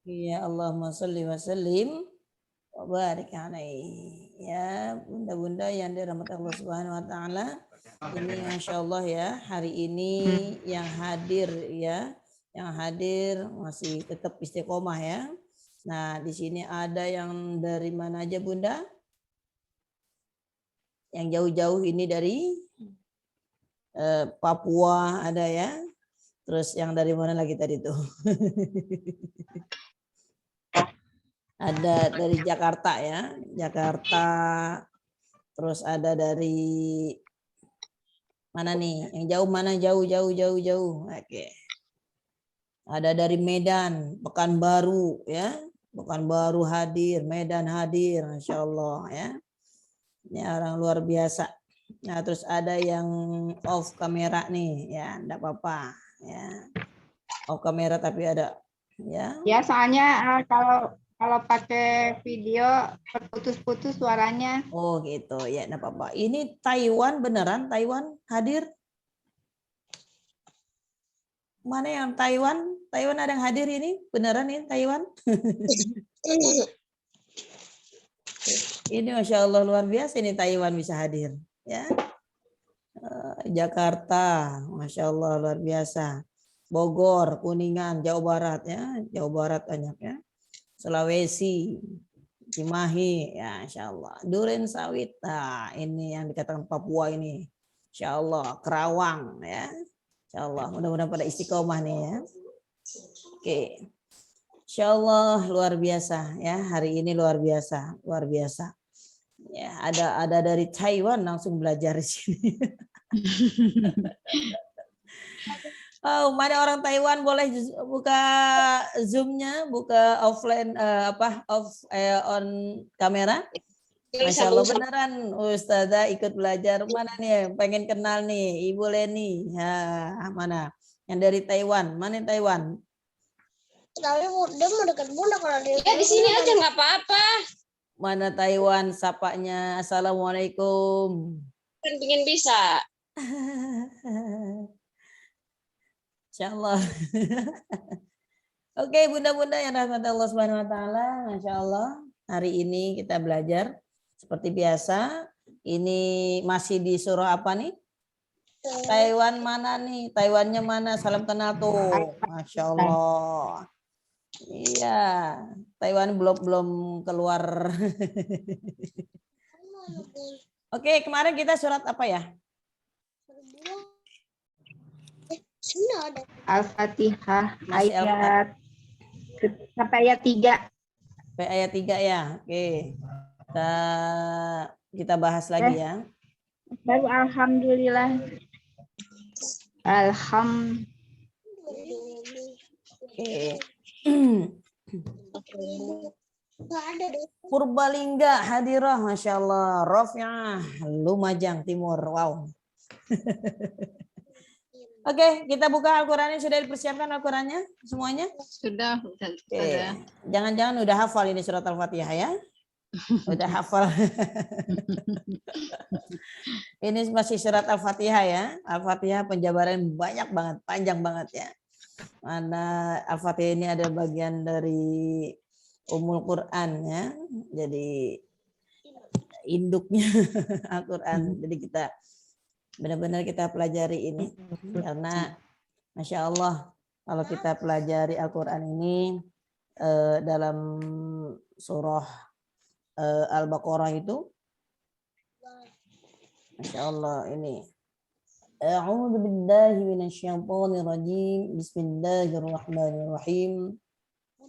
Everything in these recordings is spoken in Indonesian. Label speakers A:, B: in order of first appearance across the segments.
A: Ya Allahumma sholli wa sallim wa barik alaihi. Ya bunda-bunda yang dirahmati Allah Subhanahu wa taala. Ini Masya Allah ya, hari ini yang hadir ya, yang hadir masih tetap istiqomah ya. Nah, di sini ada yang dari mana aja Bunda? Yang jauh-jauh ini dari Papua ada ya. Terus yang dari mana lagi tadi tuh? Ada dari Jakarta ya, Jakarta. Terus ada dari mana nih? Yang jauh mana? Jauh. Oke. Ada dari Medan, Pekanbaru ya. Pekanbaru hadir, Medan hadir, Masya Allah ya. Ini orang luar biasa. Nah, terus ada yang off kamera nih, ya, enggak apa-apa ya. Off kamera tapi ada ya.
B: Ya, soalnya kalau pakai video putus-putus suaranya.
A: Oh gitu ya, enggak apa-apa. Ini Taiwan beneran Taiwan hadir? Mana yang Taiwan? Taiwan ada yang hadir ini? Beneran ini Taiwan? Ini Masya Allah luar biasa ini Taiwan bisa hadir ya. Jakarta, Masya Allah luar biasa. Bogor, Kuningan, Jawa Barat ya, Jawa Barat banyak ya. Sulawesi, Cimahi, ya Insya Allah. Duren Sawit, nah ini yang dikatakan Papua ini, Insya Allah. Kerawang ya, Insya Allah. Mudah-mudahan pada istiqomah nih ya. Oke, Insya Allah luar biasa ya. Hari ini luar biasa, luar biasa. Ya, ada dari Taiwan langsung belajar di sini. Oh, mana orang Taiwan boleh buka Zoom-nya, buka offline on kamera? Masya Allah beneran Ustazah ikut belajar. Mana nih pengen kenal nih Ibu Leni. Ya, mana? Yang dari Taiwan. Mana yang Taiwan?
C: Tapi dia mau dekat bunda kalau dia.
D: Ya di sini aja nggak apa-apa.
A: Mana Taiwan sapanya Assalamualaikum.
D: Kan pingin bisa.
A: Insya Allah. Oke, bunda-bunda yang rahmat Allah Subhanahu wa taala, Masya Allah. Hari ini kita belajar seperti biasa. Ini masih di surah apa nih? Taiwan mana nih? Taiwannya mana? Salam kenal tuh. Masya Allah. Iya, Taiwan belum keluar. Oke, kemarin kita surat apa ya?
B: Al-Fatihah ayat sampai ayat 3.
A: Sampai ayat 3 ya. Oke. Kita bahas lagi ya.
B: Baru alhamdulillah.
A: Oke. Purbalingga hadirah, Masya Allah. Rofyah, Lumajang Timur. Wow. Oke, kita buka Al-Qurannya. Sudah dipersiapkan Al-Qurannya semuanya?
D: Sudah.
A: Jangan-jangan udah hafal ini surat Al-Fatihah ya? Udah hafal. Ini masih surat Al-Fatihah ya. Al-Fatihah penjabaran banyak banget, panjang banget ya. Mana Al-Fatihah ini ada bagian dari Ummul Quran ya. Jadi induknya Al-Quran. Jadi kita benar-benar kita pelajari ini karena Masya Allah kalau kita pelajari Al-Quran ini dalam surah Al-Baqarah itu Masya Allah ini A'udzu billahi minasyaitonir rajim. Bismillahirrahmanirrahim.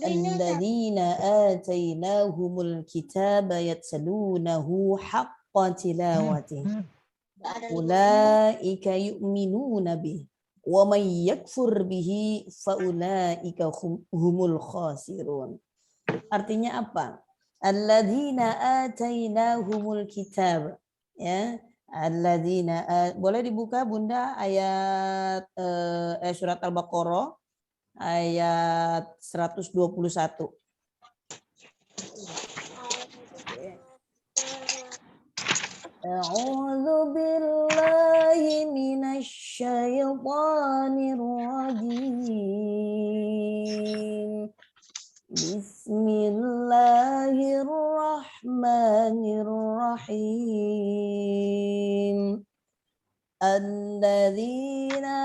A: Alladzina atainahumul kitaba yatlunahu haqqa tilawatihi. Ulaika yu'minuna bih wa man yakfur bihi faulaika humul khasirun. Artinya apa? Alladzina atainahumul kitab ya. Alladzina boleh dibuka Bunda ayat surat Al-Baqarah ayat 121. A'udzu billahi minasy minasyaitonir rajim. Bismillahirrahmanirrahim. Alladzina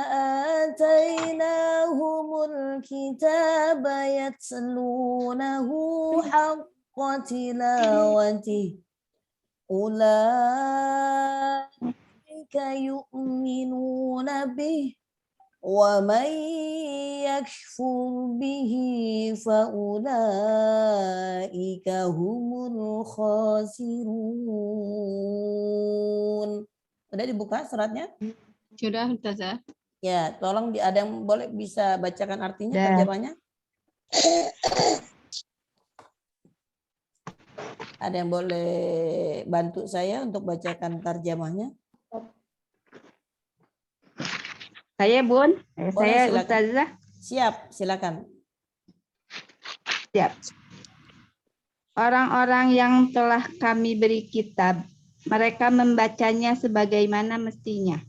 A: atainahumul kitaba yatlunahu haqqa tilawatih. Ulaika yu'minuna bih. Wa man yakfur bihi faulaika humul khasirun. Udah dibuka suratnya?
D: Sudah, Ustazah.
A: Ya, tolong ada yang boleh bisa bacakan artinya,
B: Dah.
A: terjemahnya? Ada yang boleh bantu saya untuk bacakan terjemahnya?
B: Saya Bun,
A: Boleh,
B: saya
A: silakan.
B: Ustazah.
A: Siap, silakan.
B: Siap. Orang-orang yang telah kami beri kitab, mereka membacanya sebagaimana mestinya.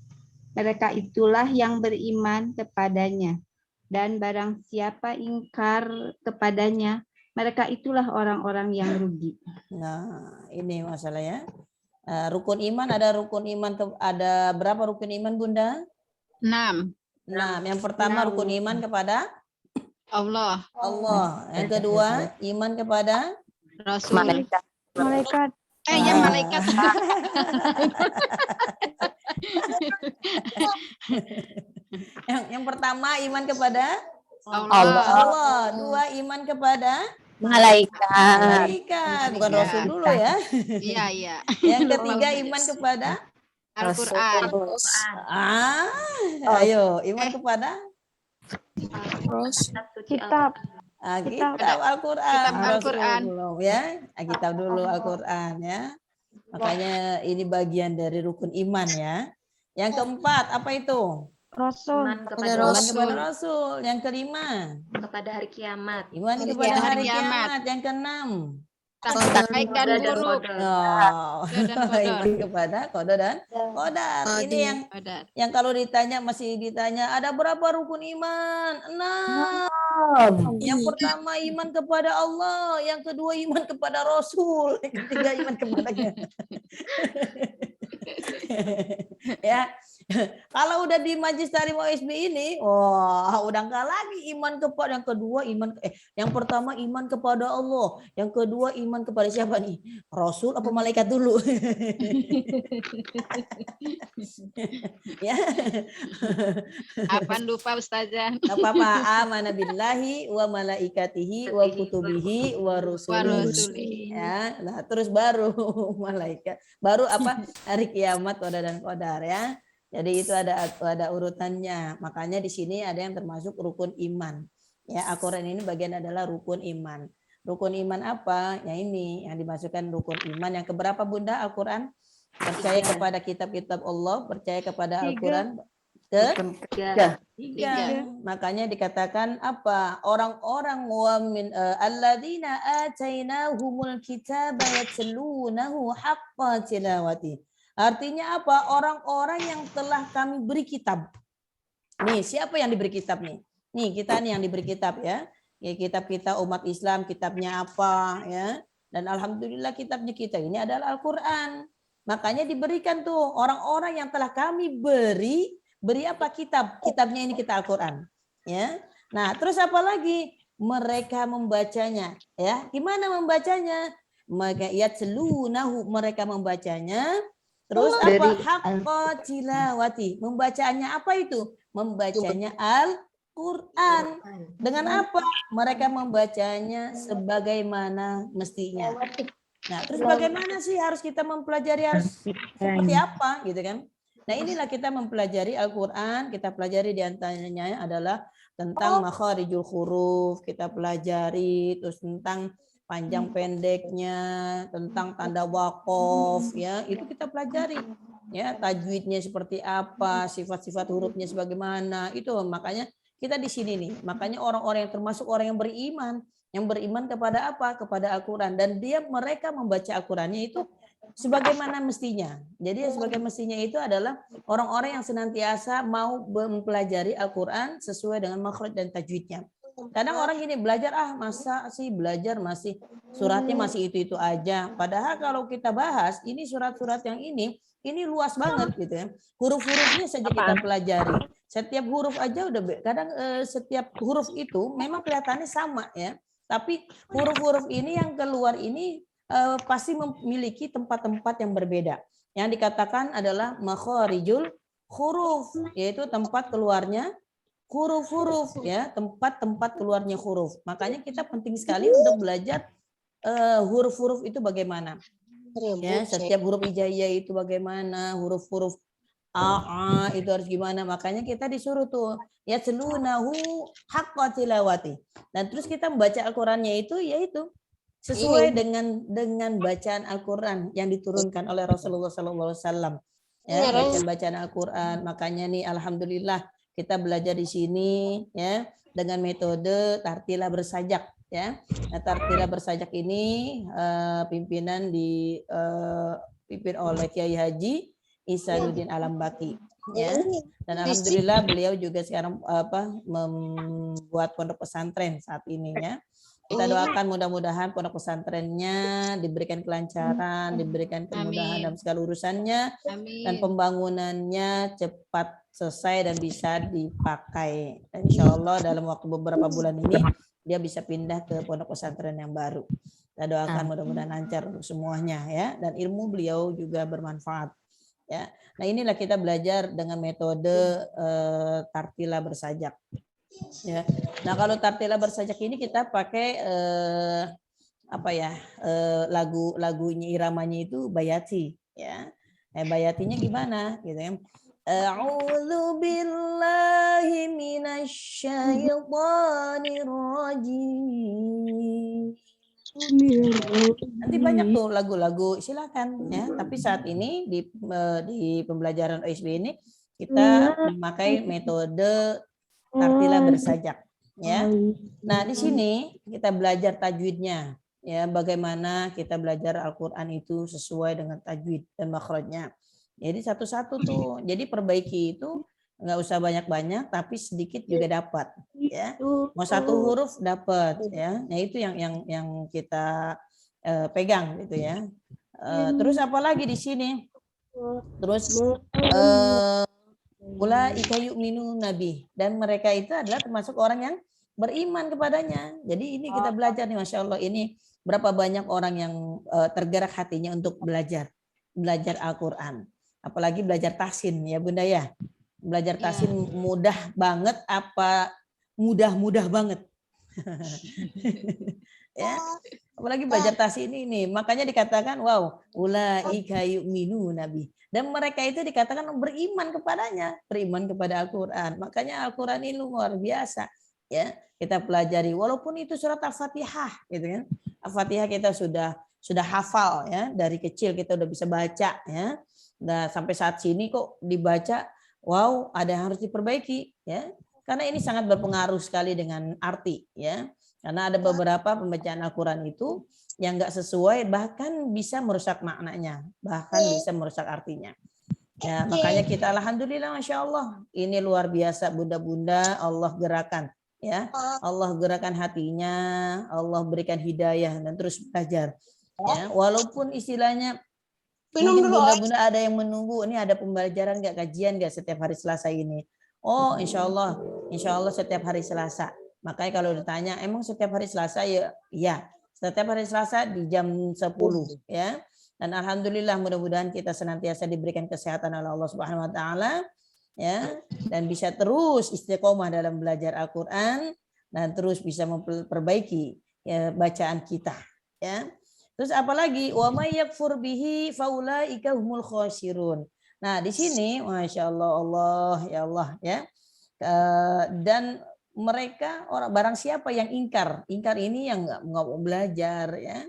B: Mereka itulah yang beriman kepadanya. Dan barang siapa ingkar kepadanya, mereka itulah orang-orang yang rugi.
A: Nah, ini masalahnya. Rukun iman, ada ada berapa rukun iman, Bunda?
D: 6.
A: Nah, yang pertama rukun iman kepada
D: Allah,
A: Allah. Yang kedua, iman kepada
D: Rasul.
B: Malaikat.
D: Ya malaikat.
A: yang pertama iman kepada
D: Allah.
A: Allah. Dua, iman kepada
C: Malaikat.
A: malaikat. Bukan
D: Iya.
A: Rasul dulu ya.
D: Iya, iya.
A: Yang ketiga, iman kepada
D: Al-Qur'an.
A: ayo, iman kepada
B: Kitab.
A: kitab Al-Quran.
D: Kitab Al-Quran.
A: Rasul belum, ya. Kitab dulu Al-Quran ya. Makanya ini bagian dari rukun iman ya. Yang keempat apa itu?
B: Rasul.
A: Iman kepada Rasul. Yang kelima,
C: Kepada hari kiamat.
A: iman
D: Hari
A: kepada hari
D: kiamat.
A: kiamat. Yang keenam,
D: Baik dan buruk.
A: iman
D: Qadar.
A: kepada qada dan qadar. Ini
D: Qadar.
A: yang kalau masih ditanya ada berapa rukun iman? 6. Yang pertama iman kepada Allah, yang kedua iman kepada Rasul, yang ketiga iman kepadanya. Ya, kalau udah di Majlis Ta'lim OSB ini, wah udah enggak lagi iman kepada yang kedua yang pertama iman kepada Allah, yang kedua iman kepada siapa nih? Rasul apa malaikat dulu? Ya.
D: Apa lupa Ustazah?
A: Enggak apa-apa, amana billahi wa malaikatihi wa kutubihi wa rusulihi. Ya, nah terus baru malaikat, baru apa? Hari kiamat, qada dan qadar ya. Jadi itu ada urutannya. Makanya di sini ada yang termasuk rukun iman. Ya, Al-Qur'an ini bagian adalah rukun iman. Rukun iman apa? Ya ini yang dimasukkan rukun iman. Yang keberapa Bunda Al-Qur'an? Percaya kepada kitab-kitab Allah, percaya kepada Al-Qur'an. Tiga. Makanya dikatakan apa? Orang-orang alladzina atainahumul kitaba yatlunahu haqqa tilawati. Artinya apa? Orang-orang yang telah kami beri kitab. Nih, siapa yang diberi kitab nih? Nih, kita nih yang diberi kitab ya. Ya, kitab kita umat Islam, kitabnya apa ya? Dan alhamdulillah kitabnya kita ini adalah Al-Qur'an. Makanya diberikan tuh orang-orang yang telah kami beri apa? Kitab. Kitabnya ini kita Al-Qur'an. Ya. Nah, terus apa lagi? Mereka membacanya, ya. Gimana membacanya? Mereka membacanya. Terus apa? Haqqa tilawati. Membacanya apa itu? Membacanya Al-Qur'an. Dengan apa? Mereka membacanya sebagaimana mestinya. Nah, terus bagaimana sih harus kita mempelajari, harus seperti apa gitu kan? Nah, inilah kita mempelajari Al-Qur'an, kita pelajari di antaranya adalah tentang makharijul huruf, kita pelajari terus tentang panjang pendeknya, tentang tanda waqaf ya, itu kita pelajari. Ya, tajwidnya seperti apa, sifat-sifat hurufnya sebagaimana. Itu makanya kita di sini nih. Makanya orang-orang yang termasuk orang yang beriman kepada apa? Kepada Al-Qur'an, dan mereka membaca Al-Qur'annya itu sebagaimana mestinya. Jadi sebagai mestinya itu adalah orang-orang yang senantiasa mau mempelajari Al-Quran sesuai dengan makhraj dan tajwidnya. Kadang orang gini belajar, masa sih belajar masih suratnya masih itu aja. Padahal kalau kita bahas ini surat-surat yang ini luas banget gitu ya. Huruf-hurufnya saja kita pelajari. Setiap huruf aja udah kadang setiap huruf itu memang kelihatannya sama ya. Tapi huruf-huruf ini yang keluar ini pasti memiliki tempat-tempat yang berbeda. Yang dikatakan adalah makharijul huruf, yaitu tempat keluarnya huruf-huruf ya, tempat-tempat keluarnya huruf. Makanya kita penting sekali untuk belajar huruf-huruf itu bagaimana. Ya, setiap huruf hijaiyah itu bagaimana, huruf-huruf a itu harus gimana. Makanya kita disuruh tuh ya selunahu haqqa tilawati. Dan terus kita membaca Al-Qur'annya itu yaitu sesuai dengan bacaan Al-Qur'an yang diturunkan oleh Rasulullah SAW. Ya, bacaan Al-Qur'an. Makanya nih alhamdulillah kita belajar di sini ya dengan metode tartilah bersajak ya. Nah, tartilah bersajak ini pimpinan dipimpin oleh Kiai Haji Isanuddin Alambaki ya. Dan alhamdulillah beliau juga sekarang membuat pondok pesantren saat ini ya. Kita doakan mudah-mudahan pondok pesantrennya diberikan kelancaran, diberikan kemudahan dalam segala urusannya, dan pembangunannya cepat selesai dan bisa dipakai. Insya Allah dalam waktu beberapa bulan ini dia bisa pindah ke pondok pesantren yang baru. Kita doakan mudah-mudahan lancar untuk semuanya ya, dan ilmu beliau juga bermanfaat. Ya, nah inilah kita belajar dengan metode tartilah bersajak. Ya, nah kalau tartilah bersajak ini kita pakai lagunya iramanya itu bayati ya. Bayatinya gimana gitu ya. A'udzu billahi minasyaitonir rajim. Nanti banyak tuh lagu-lagu, silakan ya. Tapi saat ini di pembelajaran OSB ini kita memakai metode tartilah bersajak ya. Nah, di sini kita belajar tajwidnya ya, bagaimana kita belajar Al-Qur'an itu sesuai dengan tajwid dan makhrajnya. Jadi satu-satu tuh. Jadi perbaiki itu nggak usah banyak-banyak, tapi sedikit juga dapat ya. Mau satu huruf dapat ya. Nah, itu yang kita pegang gitu ya. Terus apalagi di sini? Terus ulaika yu'minu nabi, dan mereka itu adalah termasuk orang yang beriman kepadanya. Jadi ini kita belajar nih, Masya Allah, ini berapa banyak orang yang tergerak hatinya untuk belajar Al-Quran, apalagi belajar tahsin ya Bunda ya. Belajar tahsin mudah banget apa mudah banget. Ya, apalagi belajar tahsin ini, makanya dikatakan wow, ulaika yu'minu nabi. Dan mereka itu dikatakan beriman kepadanya, beriman kepada Al-Quran. Makanya Al-Quran ini luar biasa. Ya, kita pelajari walaupun itu surat Al-Fatihah gitu kan. Al-Fatihah kita sudah hafal ya, dari kecil kita udah bisa baca ya. Nah, sampai saat sini kok dibaca, wow, ada yang harus diperbaiki ya. Karena ini sangat berpengaruh sekali dengan arti ya. Karena ada beberapa pembacaan Al-Quran itu yang enggak sesuai, bahkan bisa merusak maknanya, bahkan bisa merusak artinya. Ya, makanya kita alhamdulillah, Masya Allah, ini luar biasa bunda-bunda, Allah gerakan. Ya, Allah gerakan hatinya, Allah berikan hidayah dan terus belajar. Ya, walaupun istilahnya mungkin bunda-bunda ada yang menunggu, ini ada pembelajaran nggak, kajian nggak setiap hari Selasa ini? Oh, insya Allah setiap hari Selasa. Makanya kalau ditanya, emang setiap hari Selasa ya? Iya, setiap hari Selasa di jam 10 ya. Dan alhamdulillah mudah-mudahan kita senantiasa diberikan kesehatan oleh Allah Subhanahu wa taala ya, dan bisa terus istiqomah dalam belajar Al-Qur'an dan terus bisa memperbaiki ya, bacaan kita ya. Terus apalagi wa may yakfur bihi faulaika humul khasirun. Nah, di sini Masya Allah ya. Dan mereka orang barang siapa yang ingkar ini yang nggak mau belajar ya,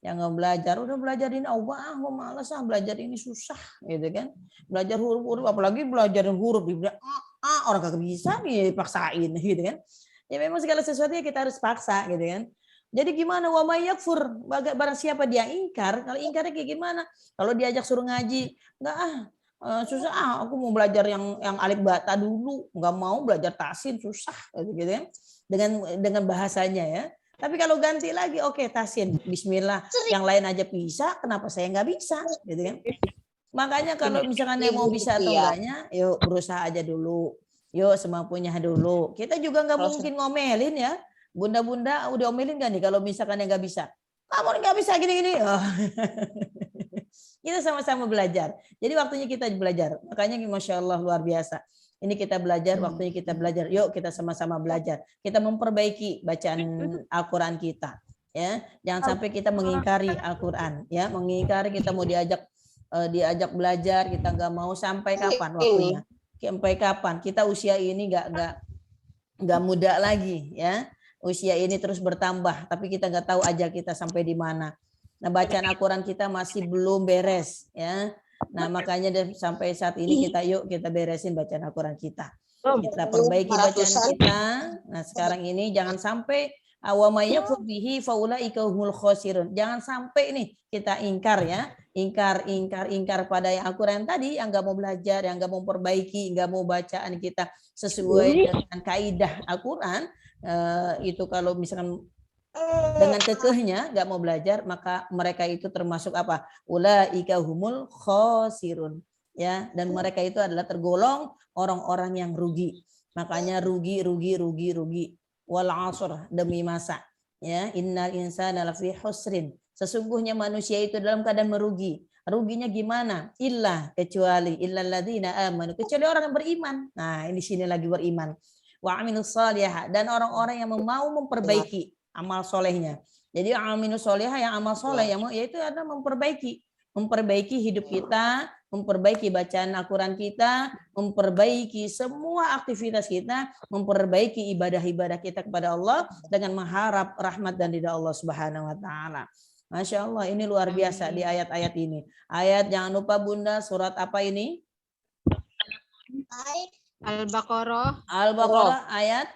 A: yang nggak belajar, udah belajarin Allah, mau malas belajar ini susah gitu kan, belajar huruf apalagi belajarin huruf dibilang orang kagak bisa nih paksain gitu kan. Ya memang segala sesuatu kita harus paksa gitu kan. Jadi gimana wa may yakfur, barang siapa dia ingkar, kalau ingkarnya kayak gimana? Kalau diajak suruh ngaji, enggak susah aku mau belajar yang alif bata dulu, enggak mau belajar tasin susah gitu kan. Dengan bahasanya ya. Tapi kalau ganti lagi oke, tasin bismillah, yang lain aja bisa, kenapa saya enggak bisa gitu kan. Makanya kalau misalkan yang mau bisa atau enggaknya, yuk berusaha aja dulu. Yuk semampunya dulu. Kita juga nggak mungkin ngomelin ya. Bunda-bunda udah omelin gak nih kalau misalkan yang nggak bisa? Kamu nggak bisa gini-gini. Oh. Kita sama-sama belajar. Jadi waktunya kita belajar. Makanya Masya Allah luar biasa. Ini kita belajar, waktunya kita belajar. Yuk kita sama-sama belajar. Kita memperbaiki bacaan Al-Quran kita. Ya, jangan sampai kita mengingkari Al-Quran. Ya, mengingkari kita mau diajak belajar, kita nggak mau. Sampai kapan waktunya? Sampai kapan? Kita usia ini nggak muda lagi ya. Usia ini terus bertambah, tapi kita nggak tahu ajal kita sampai di mana. Nah, bacaan Al-Quran kita masih belum beres ya. Nah, makanya sampai saat ini kita beresin bacaan Al-Quran kita. Kita perbaiki bacaan kita. Nah, sekarang ini jangan sampai awamaya bihi faulaika humul khosirun. Jangan sampai nih kita ingkar ya. Ingkar pada yang Al-Quran tadi, yang nggak mau belajar, yang nggak mau perbaiki, nggak mau bacaan kita sesuai dengan kaidah Al-Quran. Itu kalau misalkan dengan kekehnya nggak mau belajar, maka mereka itu termasuk apa? Ulaika humul khosirun ya, dan mereka itu adalah tergolong orang-orang yang rugi. Makanya rugi wal 'asr, demi masa ya, innal insana lafi husrin, sesungguhnya manusia itu dalam keadaan merugi. Ruginya gimana? Kecuali illal ladzina amanu, kecuali orang yang beriman. Nah, ini sini lagi beriman. Wa aminus salihah, dan orang-orang yang mau memperbaiki amal solehnya. Jadi aminus salihah, yang amal soleh yang yaitu adalah memperbaiki hidup kita, memperbaiki bacaan Al-Quran kita, memperbaiki semua aktivitas kita, memperbaiki ibadah-ibadah kita kepada Allah dengan mengharap rahmat dan ridha Allah Subhanahu wa taala. Masya Allah, ini luar biasa di ayat-ayat ini. Ayat jangan lupa Bunda, surat apa ini?
D: Al-Baqarah
A: ayat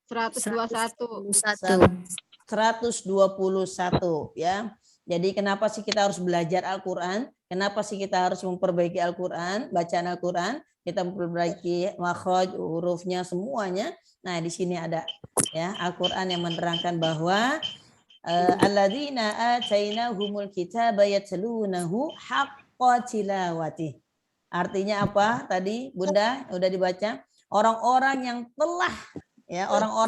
D: 121.
A: 121 ya. Jadi kenapa sih kita harus belajar Al-Quran? Kenapa sih kita harus memperbaiki Al-Quran, bacaan Al-Quran? Kita memperbaiki makhraj, hurufnya, semuanya. Nah, di sini ada ya Al-Quran yang menerangkan bahwa alladzina atainahumul kitaba yatlunahu haqqa tilawati. Artinya apa tadi Bunda udah dibaca? Orang-orang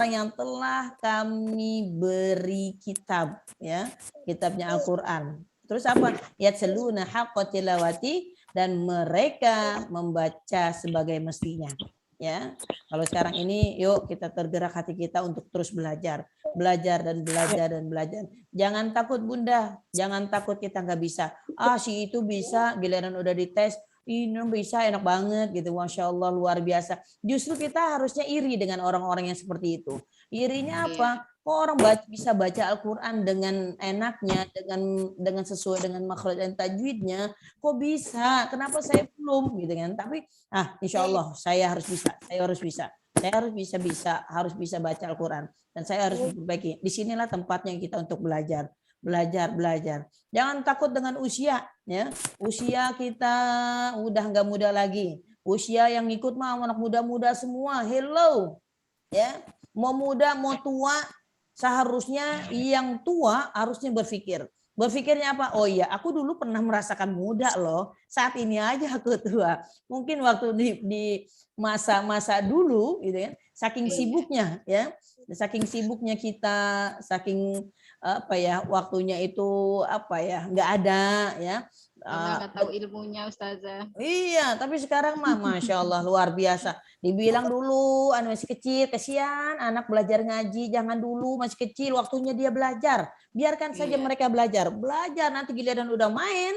A: yang telah kami beri kitab ya, kitabnya Al-Qur'an. Terus apa? Yatsluna haqqa tilawati, dan mereka membaca sebagai mestinya. Ya. Kalau sekarang ini yuk kita tergerak hati kita untuk terus belajar dan belajar. Jangan takut Bunda, jangan takut kita nggak bisa. Si itu bisa, giliran udah dites, ini bisa enak banget gitu, Masya Allah luar biasa. Justru kita harusnya iri dengan orang-orang yang seperti itu. Irinya apa? Kok orang bisa baca Al-Quran dengan enaknya, dengan sesuai dengan makhraj dan tajwidnya, kok bisa? Kenapa saya belum gitu kan? Tapi insya Allah saya harus bisa baca Al-Quran, dan saya harus memperbaiki. Disinilah tempatnya kita untuk belajar. Jangan takut dengan usia ya. Usia kita udah nggak muda lagi. Usia yang ikut mah anak muda-muda semua. Hello. Ya. Mau muda mau tua, seharusnya yang tua harusnya Berpikirnya apa? Oh iya, aku dulu pernah merasakan muda loh. Saat ini aja aku tua. Mungkin waktu di masa-masa dulu gitu ya, saking sibuknya ya. Saking sibuknya kita, saking waktunya itu nggak ada ya.
D: Nggak tahu ilmunya Ustazah.
A: Iya, tapi sekarang mah Masya Allah luar biasa. Dibilang dulu masih kecil, kesian anak belajar ngaji, jangan dulu masih kecil, waktunya dia belajar. Biarkan saja mereka belajar nanti giliran udah main,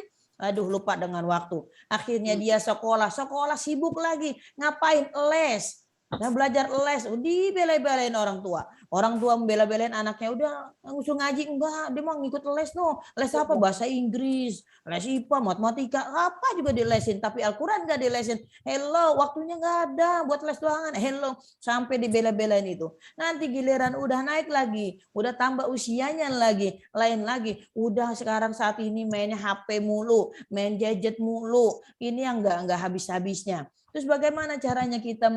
A: lupa dengan waktu. Akhirnya dia sekolah sibuk lagi, ngapain? Les. Nah, belajar les, dibela-belain orang tua. Orang tua membela-belain anaknya, udah usul ngaji enggak, dia mau ngikut les no. Les apa? Bahasa Inggris, les IPA, matematika, apa juga dilesin, tapi Al-Qur'an enggak dilesin. Hello, waktunya enggak ada buat les doangan. Hello, sampai dibela-belain itu. Nanti giliran udah naik lagi, udah tambah usianya lagi, lain lagi. Udah sekarang saat ini mainnya HP mulu, main gadget mulu. Ini yang enggak habis-habisnya. Terus bagaimana caranya kita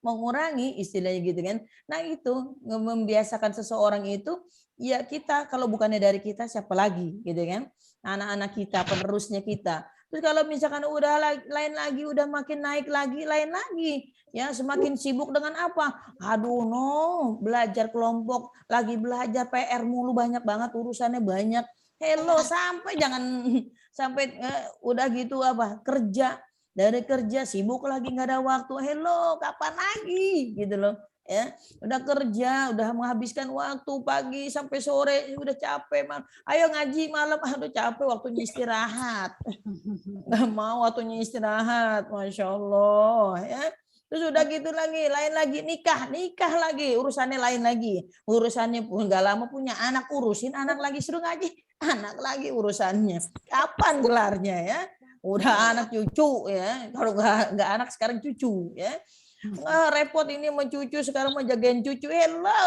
A: mengurangi istilahnya gitu kan? Nah itu membiasakan seseorang itu ya kita kalau bukannya dari kita siapa lagi gitu kan? Anak-anak kita, penerusnya kita. Terus kalau misalkan udah lain lagi, udah makin naik lagi, lain lagi. Ya semakin sibuk dengan apa? Aduh no, belajar kelompok, lagi belajar PR mulu banyak banget urusannya banyak. Hello sampai jangan sampai udah gitu apa kerja. Dari kerja sibuk lagi nggak ada waktu. Hello, kapan lagi gitu loh. Ya, udah kerja, udah menghabiskan waktu pagi sampai sore, udah capek, Mal. Ayo ngaji malam, aduh capek waktunya istirahat. Nggak mau waktunya istirahat, Masya Allah. Ya. Terus udah gitu lagi, lain lagi nikah lagi, urusannya lain lagi. Urusannya pun nggak lama punya anak, urusin anak lagi, suruh ngaji, anak lagi urusannya. Kapan gelarnya ya? Udah anak cucu ya, kalau nggak anak sekarang cucu ya. Repot ini mau cucu, sekarang mau jagain cucu. Hello.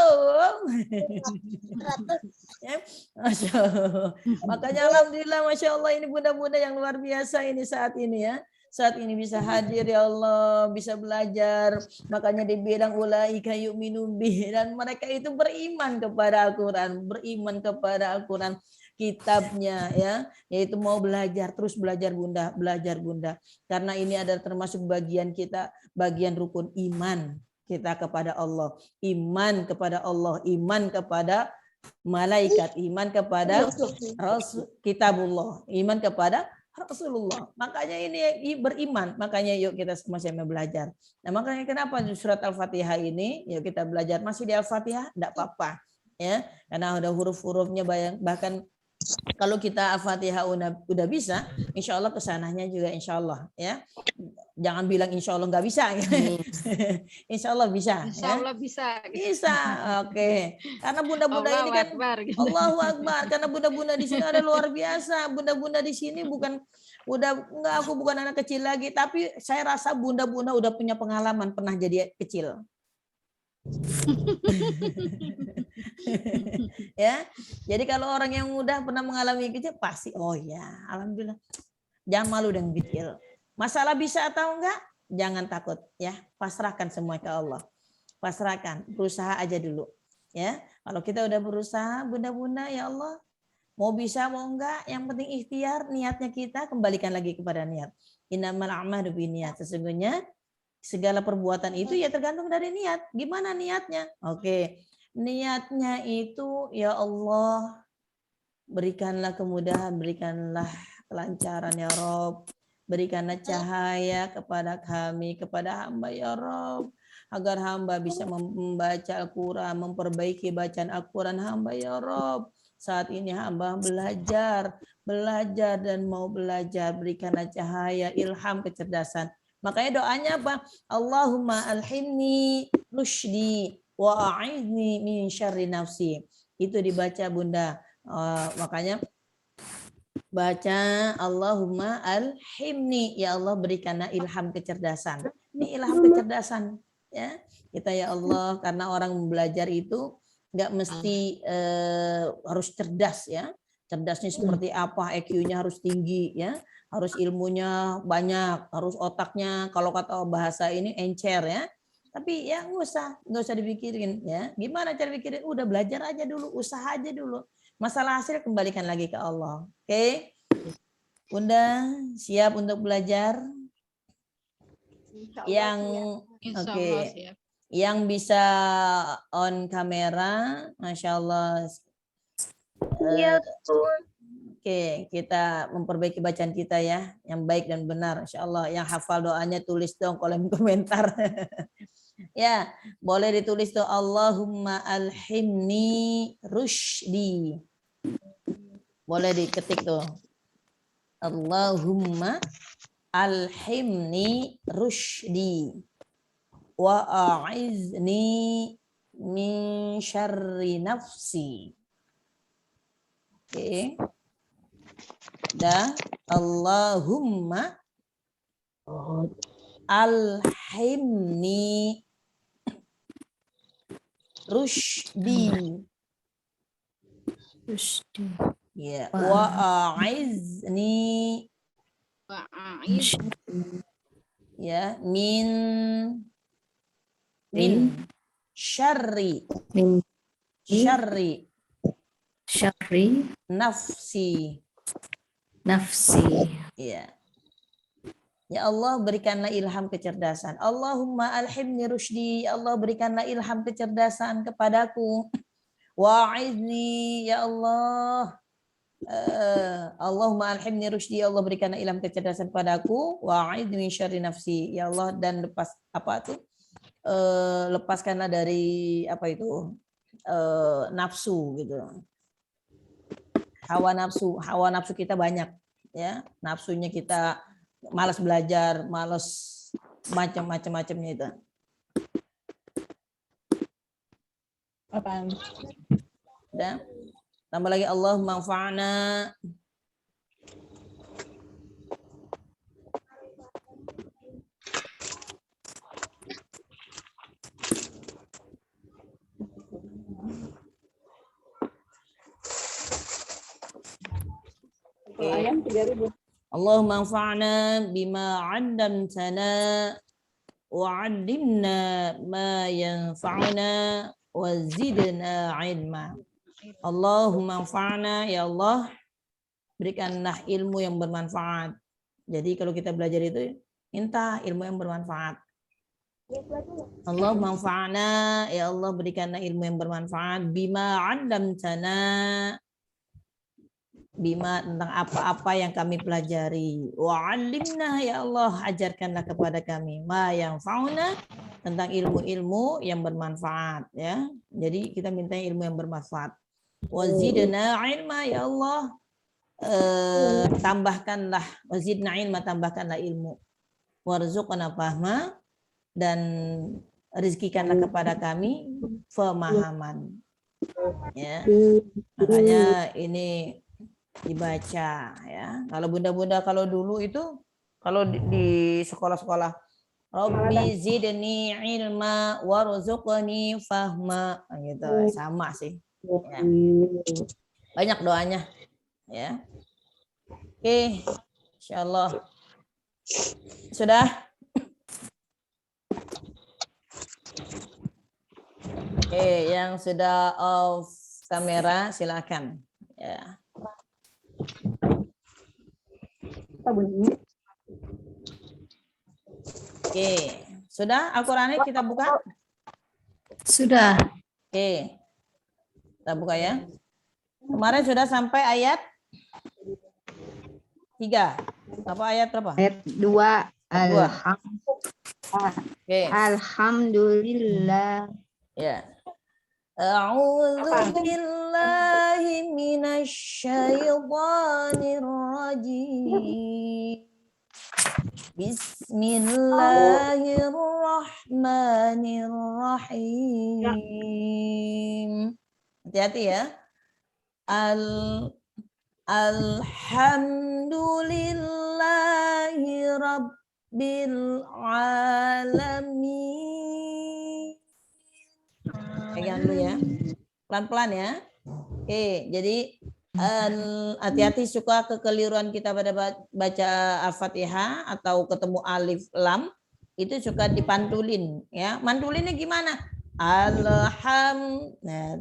A: Ya, Masya Allah. Makanya alhamdulillah Masya Allah ini bunda-bunda yang luar biasa ini saat ini ya. Saat ini bisa hadir ya Allah, bisa belajar. Makanya dibilang ulaika yu'minu bih, dan mereka itu beriman kepada Al-Qur'an, beriman kepada Al-Qur'an kitabnya ya, yaitu mau belajar, terus belajar bunda, karena ini adalah termasuk bagian kita, bagian rukun iman kita kepada Allah, iman kepada Allah, iman kepada malaikat, iman kepada Rasul, kitabullah, iman kepada Rasulullah. Makanya ini beriman, makanya yuk kita sama-sama belajar. Nah, makanya kenapa surat Al-Fatihah ini yuk kita belajar, masih di Al-Fatihah enggak apa-apa ya, karena udah huruf-hurufnya bahkan kalau kita Al-Fatihah udah bisa, insya Allah kesananya juga insya Allah ya. Jangan bilang insya Allah nggak bisa. Insya Allah bisa.
D: Insya Allah bisa.
A: Bisa, oke. Karena bunda-bunda ini kan
D: Akbar.
A: Allahu Akbar. Karena bunda-bunda di sini ada luar biasa. Bunda-bunda di sini bukan aku bukan anak kecil lagi, tapi saya rasa bunda-bunda udah punya pengalaman pernah jadi kecil. Ya, jadi kalau orang yang udah pernah mengalami kecil pasti oh ya, alhamdulillah. Jangan malu dengan kecil. Masalah bisa atau enggak, jangan takut ya. Pasrahkan semua ke Allah. Pasrahkan, berusaha aja dulu. Ya, kalau kita udah berusaha, bunda-bunda ya Allah, mau bisa mau enggak, yang penting ikhtiar, niatnya kita kembalikan lagi kepada niat. Innamal a'malu binniyat. Sesungguhnya segala perbuatan itu ya tergantung dari niat. Gimana niatnya? Oke. Niatnya itu ya Allah, berikanlah kemudahan, berikanlah kelancaran ya Rob. Berikanlah cahaya kepada kami, kepada hamba ya Rob. Agar hamba bisa membaca Al-Quran, memperbaiki bacaan Al-Quran hamba ya Rob. Saat ini hamba belajar dan mau belajar. Berikanlah cahaya, ilham, kecerdasan. Makanya doanya apa? Allahumma alhimni rusydi wa a'idni min syarri nafsi. Itu dibaca bunda. Makanya baca Allahumma alhimni, ya Allah berikanlah ilham kecerdasan. Ini ilham kecerdasan ya. Kita ya Allah, karena orang belajar itu nggak mesti harus cerdas ya. Cerdasnya seperti apa, EQ-nya harus tinggi ya. Harus ilmunya banyak, harus otaknya kalau kata bahasa ini encer ya. Tapi ya nggak usah dipikirin ya. Gimana cara pikirin? Udah belajar aja dulu, usaha aja dulu. Masalah hasil kembalikan lagi ke Allah. Oke? Bunda siap untuk belajar? Yang oke. Yang bisa on kamera, Masya Allah.
C: Iya,
A: Oke, kita memperbaiki bacaan kita ya, yang baik dan benar. Insya Allah, yang hafal doanya tulis dong kolom komentar. Ya, boleh ditulis tuh Allahumma alhimni rusydi. Boleh diketik tuh. Allahumma alhimni rusydi. wa a'izni min syarri nafsi. Oke. Dah. Allahumma alhimni rusydi. Ya, wa a'izni
D: Wa'aiz
A: ya min syarri
E: syarri
A: nafsi.
E: nafsi.
A: Ya. Ya Allah, berikanlah ilham kecerdasan. Allahumma alhimni rusydi. Ya Allah, berikanlah ilham kecerdasan kepadaku. Wa'izni, ya Allah. Allahumma alhimni rusydi. Ya Allah, berikanlah ilham kecerdasan kepadaku. Wa'izni min syarri nafsi. Ya Allah, dan lepas apa tuh? Lepaskanlah dari apa itu? Nafsu gitu. Hawa nafsu kita banyak, ya. Nafsunya kita malas belajar, malas macam-macamnya itu.
C: Apaan?
A: Udah. Tambah lagi Allah manfa'na.
C: Ayam 3.000.
A: Allahumma anfa'na bima 'allamtana wa 'allimna ma yanfa'una wa zidna 'ilma. Allahumma anfa'na, ya Allah, berikanlah ilmu yang bermanfaat. Jadi kalau kita belajar itu minta ilmu yang bermanfaat. Allahumma anfa'na, ya Allah, berikanlah ilmu yang bermanfaat bima 'allamtana, bima tentang apa-apa yang kami pelajari. Wa'allimna, ya Allah, ajarkanlah kepada kami ma yang fauna, tentang ilmu-ilmu yang bermanfaat, ya. Jadi kita minta ilmu yang bermanfaat. Wazidna ilma, ya Allah, tambahkanlah, wazidna ilma, tambahkanlah ilmu. Warzuqna fahma, dan rizkikanlah kepada kami pemahaman. Ya. Makanya ini dibaca, ya. Kalau bunda-bunda kalau dulu itu kalau di sekolah-sekolah, Rabbi zidni ilma warzuqni fahma, gitu, sama sih. Ya. Banyak doanya, ya. Oke, insyaallah sudah. Oke, yang sudah off kamera silakan, ya. Oke, sudah Al-Qur'annya kita buka?
E: Sudah.
A: Oke, kita buka ya. Kemarin sudah sampai ayat 3. Apa ayat berapa?
B: Ayat 2.
A: Dua. Oke.
B: Alhamdulillah.
A: Ya. A'udzu billahi minasy syaithanir rajim. Bismillahirrahmanirrahim. Hati-hati ya. Alhamdulillahi rabbil alamin. Pegang dulu ya. Pelan-pelan ya. Oke, jadi hati-hati suka kekeliruan kita pada baca Al-Fatihah atau ketemu alif lam itu suka dipantulin ya. Mantulinnya gimana? Nah,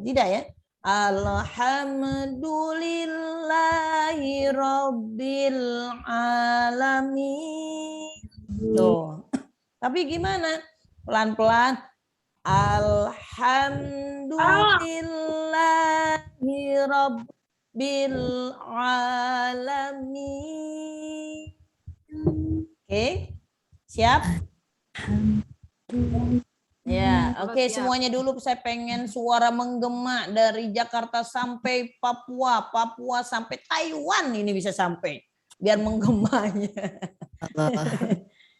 A: tidak ya. Alhamdulillahi rabbil alamin. Tuh. Tapi gimana? Pelan-pelan. Alhamdulillahi rabbil alamin. Oke. Siap? Ya, oke, semuanya dulu saya pengen suara menggema dari Jakarta sampai Papua, Papua sampai Taiwan ini bisa sampai biar menggemanya.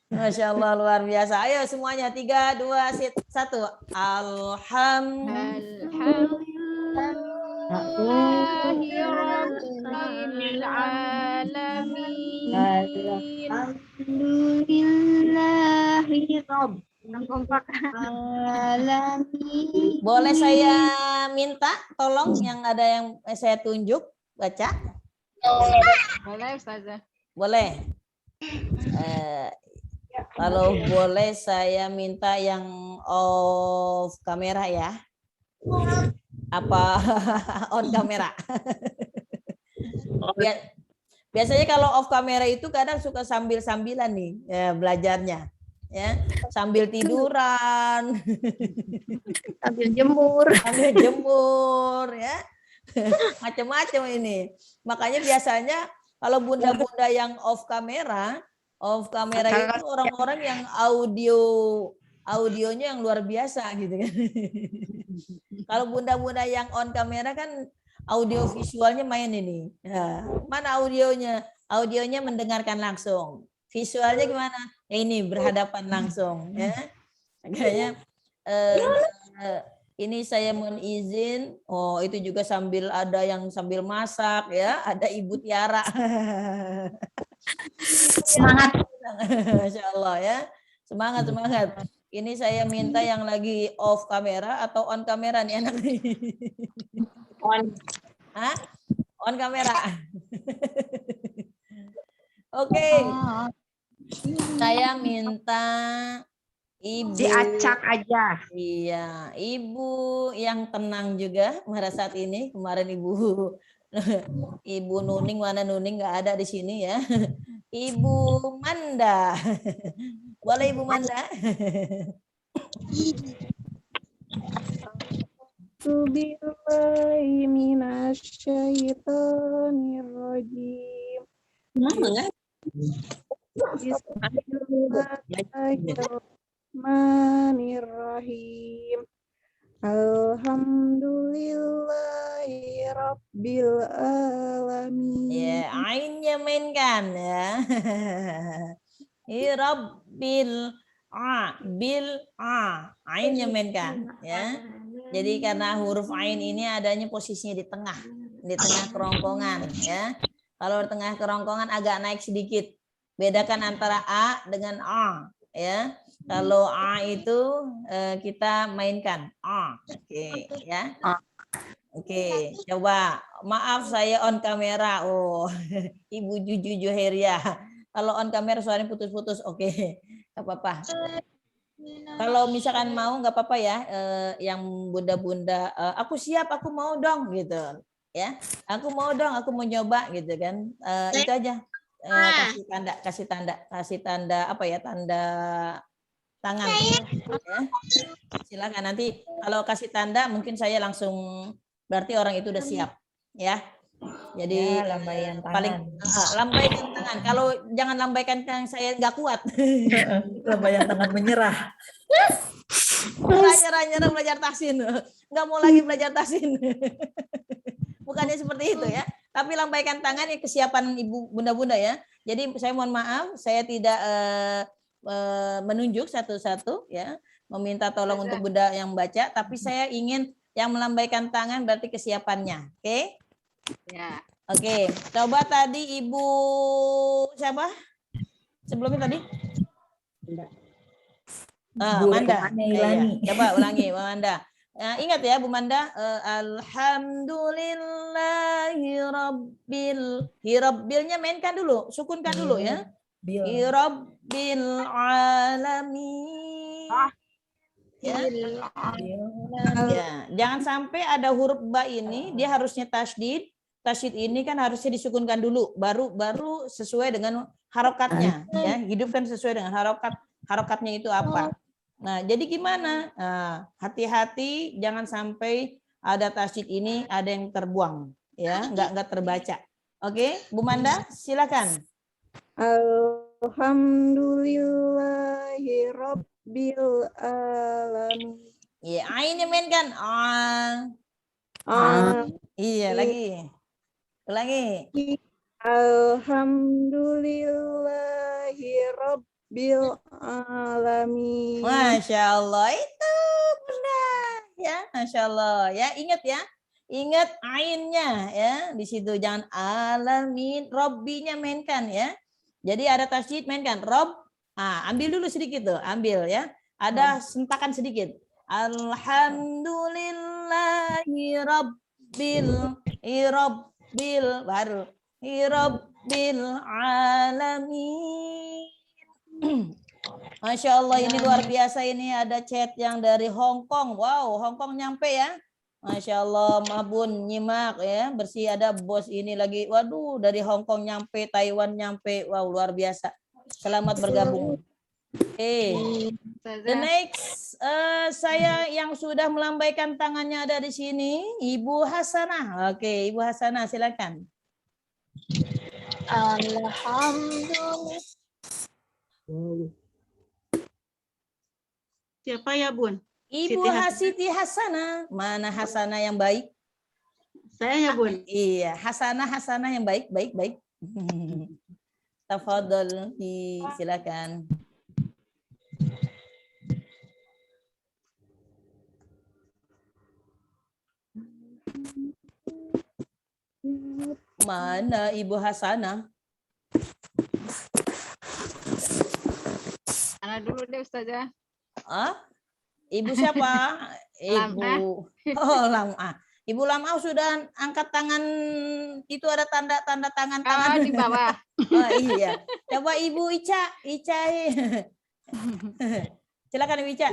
A: Masya Allah luar biasa. Ayo semuanya 3, 2, 1.
D: Alhamdulillahi Rabbil Alamin.
B: Alhamdulillahi Alamin.
A: Boleh saya minta tolong yang ada yang saya tunjuk baca?
D: Boleh Ustazah.
A: Boleh. Kalau boleh saya minta yang off kamera ya. Apa on kamera? Biasanya kalau off kamera itu kadang suka sambil-sambilan nih ya, belajarnya. Ya, sambil tiduran,
E: Sambil jemur.
A: sambil jemur ya. Macam-macam ini. Makanya biasanya kalau bunda-bunda yang off kamera itu orang-orang yang audionya yang luar biasa gitu kan. Kalau bunda-bunda yang on kamera kan audio visualnya main ini. Ya, mana audionya? Audionya mendengarkan langsung. Visualnya gimana? Ya ini berhadapan langsung ya. Kayaknya ini saya mohon izin. Oh, itu juga sambil ada yang sambil masak ya, ada Ibu Tiara.
E: Semangat.
A: Masya Allah ya. Semangat, semangat. Ini saya minta yang lagi off kamera atau on kamera nih anak nih.
E: On.
A: Hah? On kamera. Oke. Saya minta Ibu.
B: Diacak aja.
A: Iya, Ibu yang tenang juga pada saat ini. Kemarin Ibu Nuning, mana Nuning nggak ada di sini ya. Ibu Manda. Boleh Ibu Manda?
B: Billahi minasyaitonirrajim. Bismillahirrahmanirrahim. Alhamdulillahi Rabbil Alamin.
A: Ya, ainnya mainkan ya. Rabbil ainnya mainkan ya. Jadi karena huruf ain ini adanya posisinya di tengah kerongkongan ya. Kalau di tengah kerongkongan agak naik sedikit. Bedakan antara a dengan a ya. Kalau a itu kita mainkan a. Oke ya. Oke, coba. Maaf saya on kamera. Oh, Ibu Juju Joheria. Kalau on kamera suaranya putus-putus. Oke, nggak apa-apa. Kalau misalkan mau nggak apa-apa ya. Yang bunda-bunda, aku siap, aku mau dong gitu. Ya, aku mau dong, aku mau nyoba gitu kan. Itu aja. Kasih tanda apa ya? Tanda tangan. Ya. Silakan nanti kalau kasih tanda mungkin saya langsung. Berarti orang itu udah siap, ya. Jadi
E: Ya, lambaian tangan.
A: Lambaikan tangan. Kalau jangan lambaikan tangan, saya nggak kuat.
E: Lambaian tangan menyerah.
A: Nyerah belajar tahsin, nggak mau lagi belajar tahsin. Bukannya seperti itu ya. Tapi lambaikan tangan ya kesiapan ibu bunda-bunda ya. Jadi saya mohon maaf, saya tidak menunjuk satu-satu ya, meminta tolong untuk bunda yang baca, tapi saya ingin yang melambaikan tangan berarti kesiapannya. Oke?
D: Ya.
A: Oke. Coba tadi Ibu siapa? Sebelumnya tadi? Manda.
E: Ilani.
A: Coba ulangi, Bu Manda. Ingat ya, Bu Manda. Alhamdulillahi Rabbil. Hirabbilnya mainkan dulu, sukunkan dulu ya. Rabbil alamin. Ya. Jangan sampai ada huruf ba ini dia harusnya tasydid. Tasydid ini kan harusnya disukunkan dulu, baru sesuai dengan harokatnya. Ya, hidupkan sesuai dengan harokatnya itu apa. Nah, jadi gimana? Hati-hati jangan sampai ada tasydid ini ada yang terbuang, ya, nggak terbaca. Oke, Bu Manda, silakan.
B: Alhamdulillahi Rabbil Alamin.
A: Iya, ainnya mainkan. Iya, lagi. Ulangi.
B: Alhamdulillahi Rabbil bil alamin.
A: Masya Allah itu Bunda ya, Masya Allah ya, ingat ya, ingat ainnya ya di situ, jangan alamin, robbinya mainkan ya. Jadi ada tasydid mainkan rob, ambil dulu sedikit tuh, ambil ya, ada sentakan sedikit. Alhamdulillahi rabbil baru rabbil alamin. Masya Allah ini luar biasa, ini ada chat yang dari Hong Kong. Wow, Hong Kong nyampe ya. Masya Allah, Mabun nyimak ya, bersih, ada bos ini lagi. Waduh, dari Hong Kong nyampe, Taiwan nyampe. Wow, luar biasa. Selamat bergabung. The
D: Ustazah.
A: next, saya yang sudah melambaikan tangannya ada di sini, Ibu Hasanah. Oke, Ibu Hasanah silakan.
C: Alhamdulillah.
B: Siapa ya, Bun?
A: Ibu Siti Hasanah. Mana Hasanah yang baik?
B: Saya ya, Bun.
A: Iya, Hasanah yang baik. Tafadhol, silakan. Mana Ibu Hasanah?
D: Ana dulu deh Ustazah.
A: Ibu siapa?
D: Lam'ah.
A: Lam'ah. Ibu Lam'ah sudah angkat tangan, itu ada tanda tangan tangan
D: Di bawah.
A: Oh iya. Coba Ibu Ica. Silakan Ibu Ica.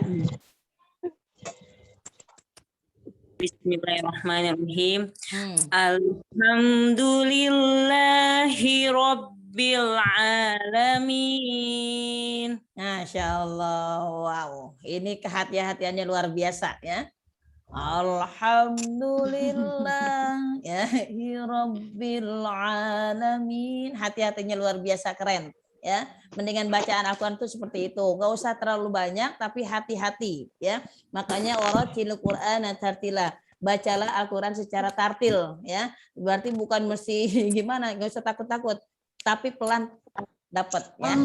F: Bismillahirrahmanirrahim. Alhamdulillahi rabbil alamin.
A: Masya Allah. Wow. Ini kehati-hatiannya luar biasa ya. Alhamdulillah ya rabbil alamin. Hati-hatinya luar biasa, keren ya. Mendingan bacaan Al-Quran itu seperti itu, nggak usah terlalu banyak tapi hati-hati ya. Makanya waratilul Qur'ana tartila, bacalah Al-Quran secara tartil ya. Berarti bukan mesti gimana, nggak usah takut-takut, tapi pelan dapat ya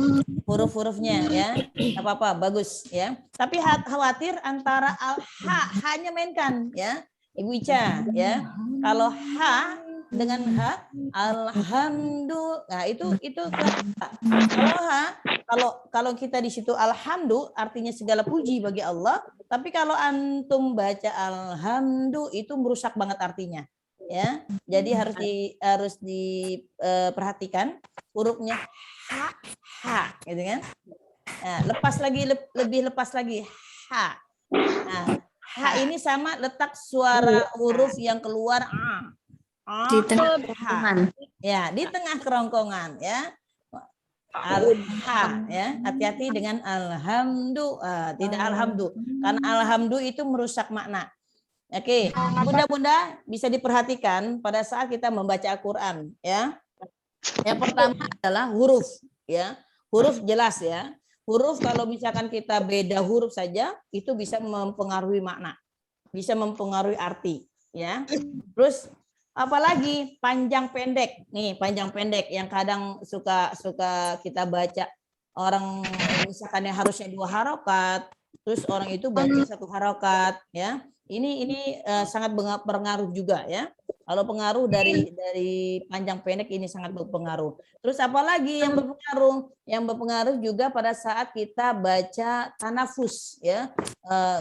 A: huruf-hurufnya ya, nggak apa-apa, bagus ya. Tapi khawatir antara hanya mainkan ya Ibu Ica ya. Kalau dengan alhamdulillah, nah itu kalau kita di situ alhamdulillah artinya segala puji bagi Allah, tapi kalau antum baca alhamdulillah itu merusak banget artinya ya. Jadi harus diperhatikan hurufnya gitu kan. Nah, lebih lepas lagi Nah, ini sama letak suara huruf yang keluar
E: Di tengah kerongkongan.
A: Ya, di tengah kerongkongan ya. Ya, hati-hati dengan alhamdulillah, tidak alhamdulillah. Karena alhamdulillah itu merusak makna. Oke, bunda-bunda bisa diperhatikan pada saat kita membaca Al-Quran ya. Yang pertama adalah huruf ya. Huruf jelas ya. Huruf kalau misalkan kita beda huruf saja itu bisa mempengaruhi makna, bisa mempengaruhi arti ya. Terus apalagi panjang pendek nih, panjang pendek yang kadang suka kita baca, orang misalkan yang harusnya 2 harokat terus orang itu baca 1 harokat ya. Ini sangat berpengaruh juga ya. Kalau pengaruh dari panjang pendek ini sangat berpengaruh. Terus apalagi yang berpengaruh? Yang berpengaruh juga pada saat kita baca tanafus ya,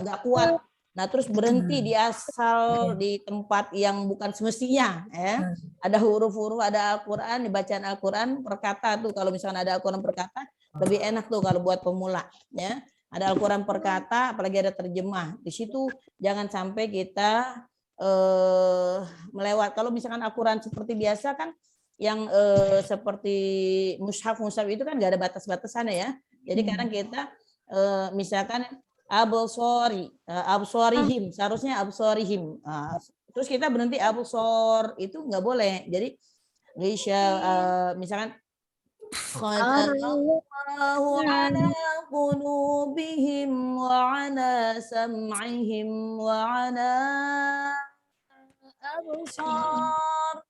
A: nggak kuat. Nah, terus berhenti di asal di tempat yang bukan semestinya ya. Ada huruf-huruf, ada Al-Qur'an, di bacaan Al-Qur'an perkata tuh, kalau misalnya ada Al-Qur'an perkata lebih enak tuh kalau buat pemula ya. Ada Al-Qur'an perkata, apalagi ada terjemah. Di situ jangan sampai kita melewat. Kalau misalkan Al-Qur'an seperti biasa kan yang seperti mushaf itu kan nggak ada batas-batasannya ya. Jadi kadang kita misalkan absorihim, seharusnya absorihim. Terus kita berhenti absor, itu nggak boleh. Jadi misalkan Allahu ala qulubihim wa ala sam'ihim wa ala absor.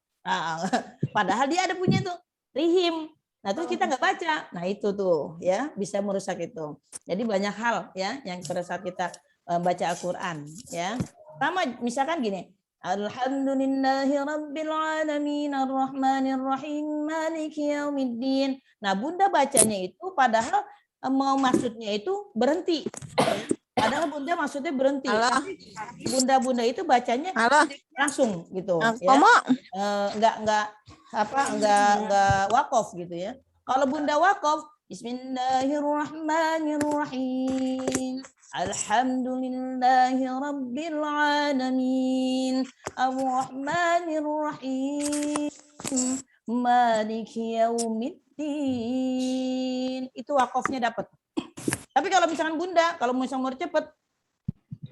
A: Padahal dia ada punya tuh rihim. Nah, terus kita nggak baca. Nah, itu tuh ya bisa merusak itu. Jadi banyak hal ya yang pada saat kita baca Al-Qur'an ya. Sama misalkan gini. Alhamdulillahirabbil alamin arrahmanir rahim maliki yaumiddin. Nah, Bunda bacanya itu padahal mau maksudnya itu berhenti. Padahal Bunda maksudnya berhenti. Tapi Bunda itu bacanya langsung gitu ya. Enggak wakaf gitu ya. Kalau Bunda wakaf, Bismillahirrahmanirrahim. Alhamdulillahirabbil alamin. Arrahmanirrahim. Maliki yaumiddin. Itu wakafnya dapat. Tapi kalau misalkan Bunda, kalau misalnya mau cepet,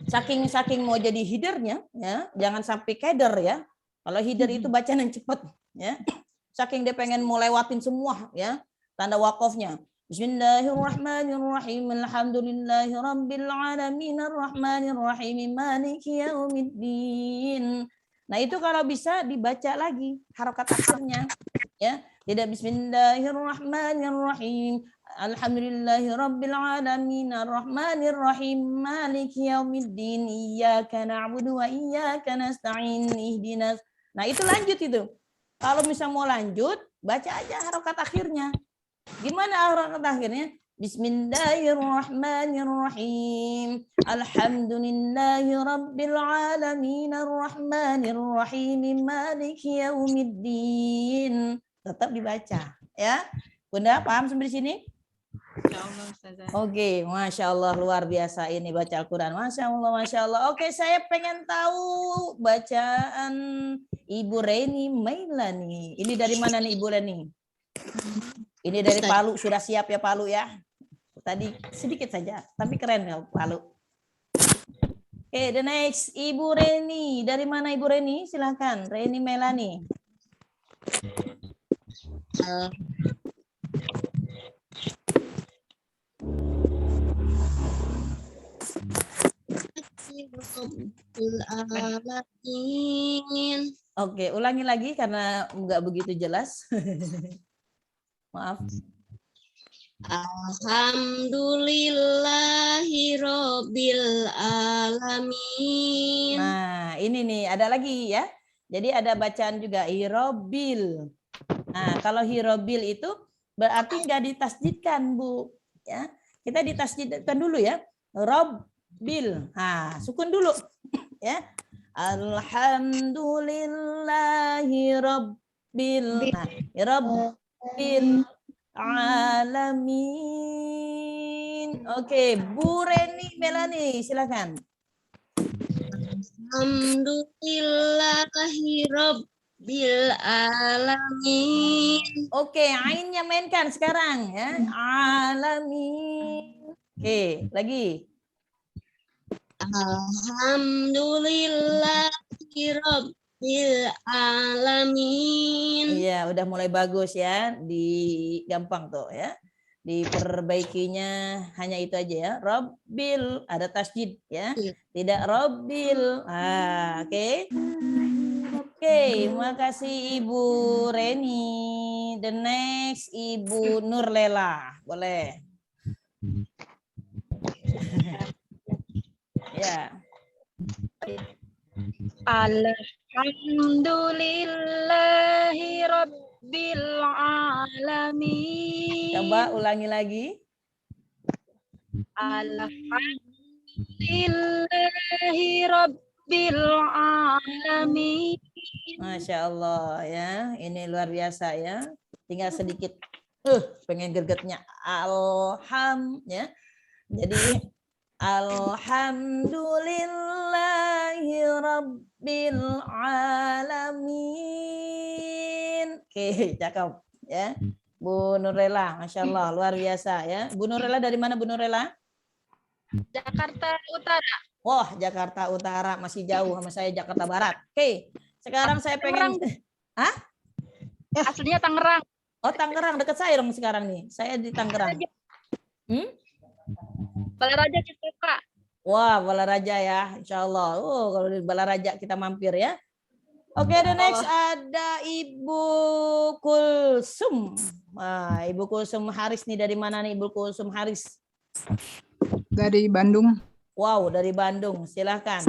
A: saking mau jadi hidernya, ya, jangan sampai keder ya. Kalau hider itu bacaan yang cepet, ya. Saking dia pengen mau lewatin semua, ya, tanda wakafnya. Bismillahirrahmanirrahim. Alhamdulillahirabbil alamin arrahmanirrahim maliki yaumiddin. Nah, itu kalau bisa dibaca lagi harokat akhirnya, ya. Tidak Bismillahirrahmanirrahim. Alhamdulillahirabbil alamin arrahmanirrahim maliki yaumiddin iyyaka na'budu wa iyyaka nasta'in ihdinas. Nah, itu lanjut itu. Kalau misal mau lanjut, baca aja harokat akhirnya. Gimana harokat akhirnya? Bismillahirrahmanirrahim. Alhamdulillahirabbil alamin arrahmanirrahim maliki yaumiddin. Tetap dibaca, ya. Bunda paham sampai di sini?
D: Insyaallah Ustazah.
A: Oke, Masya Allah, luar biasa ini baca Al-Quran. Masya Allah, Masya Allah. Oke, saya pengen tahu bacaan Ibu Reni Mailani. Ini dari mana nih Ibu Reni? Ini dari Palu, sudah siap ya Palu ya? Tadi sedikit saja, tapi keren ya Palu. Oke, the next Ibu Reni. Dari mana Ibu Reni? Silahkan, Reni Mailani. Oke, ulangi lagi karena nggak begitu jelas. Maaf.
C: Alhamdulillahirabbil alamin.
A: Nah, ini nih ada lagi ya. Jadi ada bacaan juga hirobil. Nah, kalau hirobil itu berarti nggak ditasjidkan, Bu. Ya, kita ditasjidkan dulu ya. Robbil. Nah, sukun dulu. Ya. Alhamdulillahirabbil. Nah, rabbil alamin. Oke, Bu Reni Melani, silakan.
C: Alhamdulillahirabbil alamin.
A: Oke, ainnya mainkan sekarang ya. Alamin. Oke, lagi.
C: Alhamdulillahirabbil alamin.
A: Iya, udah mulai bagus ya. Gampang tuh ya. Diperbaikinya hanya itu aja ya. Rabbil, ada tasjid ya. Tidak Rabbil. Ah, oke. Oke, makasih Ibu Reni. The next Ibu Nurlela. Boleh. Ya.
B: Alhamdulillahirabbil alamin.
A: Coba ulangi lagi.
B: Alhamdulillahirabbil alamin.
A: Masya Allah ya. Ini luar biasa ya. Tinggal sedikit. Pengen gregetnya. Ya. Jadi Alhamdulillahirabbil alamin. Oke, cakep ya. Bu Nurlela, Masya Allah, luar biasa ya. Bu Nurlela dari mana Bu Nurlela?
B: Jakarta Utara.
A: Wah, Jakarta Utara masih jauh sama saya Jakarta Barat. Oke, sekarang saya pengen. Hah?
B: Aslinya Tangerang.
A: Oh, Tangerang dekat saya dong sekarang nih. Saya di Tangerang.
B: Balaraja gitu, Kak.
A: Wah, Balaraja ya, Insya Allah. Oh, kalau di Balaraja kita mampir ya. Oke, the next ada Ibu Kulsum. Nah, Ibu Kulsum Haris nih, dari mana nih Ibu Kulsum Haris?
G: Dari Bandung.
A: Wow, dari Bandung. Silahkan.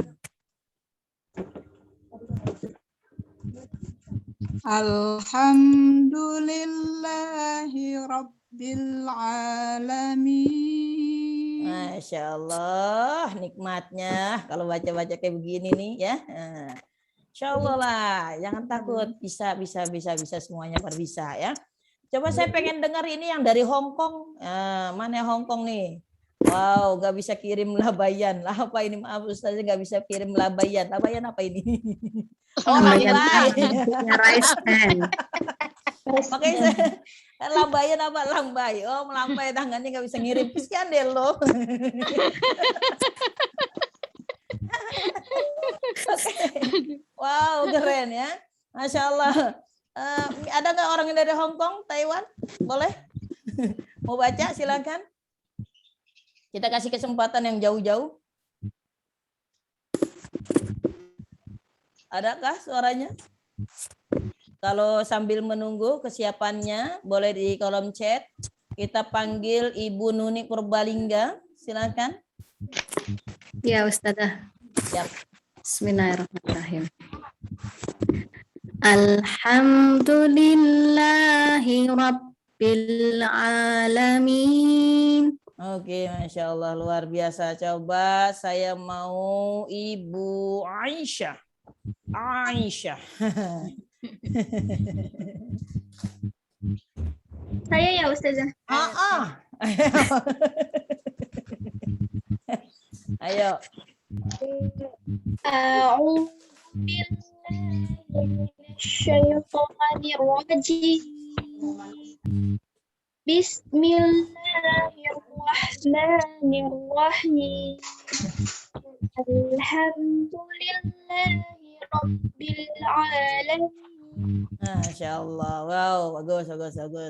G: Alhamdulillahi Rabbil Alamin.
A: Masya Allah, nikmatnya kalau baca-baca kayak begini nih ya. Nah, Insya Allah lah, jangan takut, bisa semuanya berbisa ya. Coba saya pengen dengar ini yang dari Hong Kong. Mana Hong Kong nih? Wow, gak bisa kirim labayan. Lah apa ini? Maaf Ustazah, gak bisa kirim labayan. Labayan apa ini? Oh, lambai.
E: Rice hand.
A: Makanya saya lambayan apa? Lambai. Oh, melambai tangannya gak bisa ngirim. Kesian deh lo. Wow, keren ya. Masya Allah. Ada nggak orang yang dari Hong Kong, Taiwan? Boleh? Mau baca? Silakan. Kita kasih kesempatan yang jauh-jauh. Adakah suaranya? Kalau sambil menunggu kesiapannya, boleh di kolom chat. Kita panggil Ibu Nuni Purbalingga. Silakan.
E: Ya Ustazah.
A: Siap.
E: Bismillahirrahmanirrahim. Alhamdulillahi Rabbil Alamin.
A: Oke, Masya Allah, luar biasa. Coba saya mau Ibu Aisyah. Aisyah.
C: Saya ya Ustazah.
A: Ayo.
C: A'udzu billahi minasyaitonir rajim. Bismillahirrahmanirrahim. Alhamdulillahi Rabbil Alamin.
A: Masya Allah. Wow, bagus.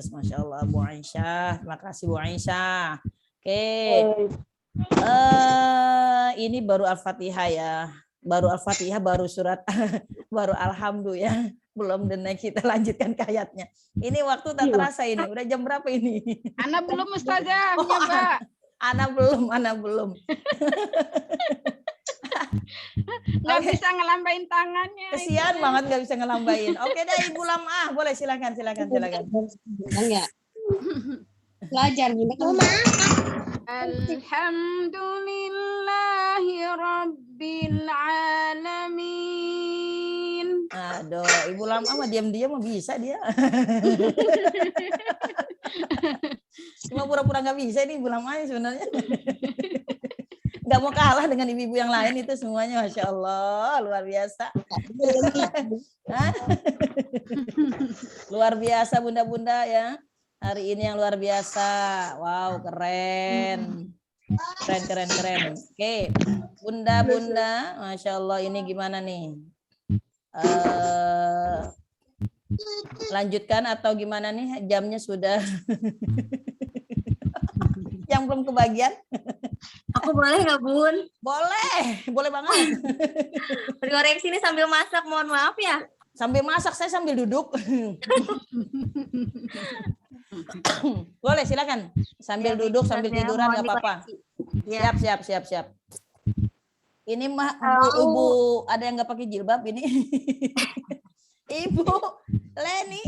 A: Masya Allah, Bu Aisyah. Terima kasih, Bu Aisyah. Oke. Ini baru Al-Fatihah ya. Baru Al-Fatihah, baru surat, baru Alhamdulillah ya. Belum, dan kita lanjutkan ke ayatnya. Ini waktu tak terasa ini. Udah jam berapa ini?
D: Ana belum Ustazah, Mbak.
A: Anak belum.
D: Nggak bisa ngelambain tangannya.
A: Kesian banget nggak bisa ngelambain. Oke dah Ibu Lamah, boleh silakan.
H: Enggak. Belajar gimana?
D: Alhamdulillahi Rabbil Alamin.
A: Aduh, Ibu Lamah mah diam-diam mah bisa dia. Cuma pura-pura nggak bisa ini Ibu Lamah sebenarnya. Nggak mau kalah dengan ibu-ibu yang lain itu semuanya, Masya Allah, luar biasa. Luar biasa bunda-bunda ya. Hari ini yang luar biasa. Wow, keren. Keren. Oke, bunda-bunda, Masya Allah, ini gimana nih? Lanjutkan atau gimana nih? Jamnya sudah. Yang belum kebagian?
E: Aku boleh nggak Bun?
A: Boleh banget.
E: Berkoreksi ini sambil masak, mohon maaf ya.
A: Sambil masak, saya sambil duduk. Boleh, silakan. Sambil
E: Ya,
A: duduk,
E: baik,
A: sambil
E: Ustazah,
A: tiduran,
E: mohon
A: nggak apa-apa.
E: dikoreksi. Ya.
A: Siap. Ini mah ibu ada yang nggak pakai jilbab ini. Ibu Leni.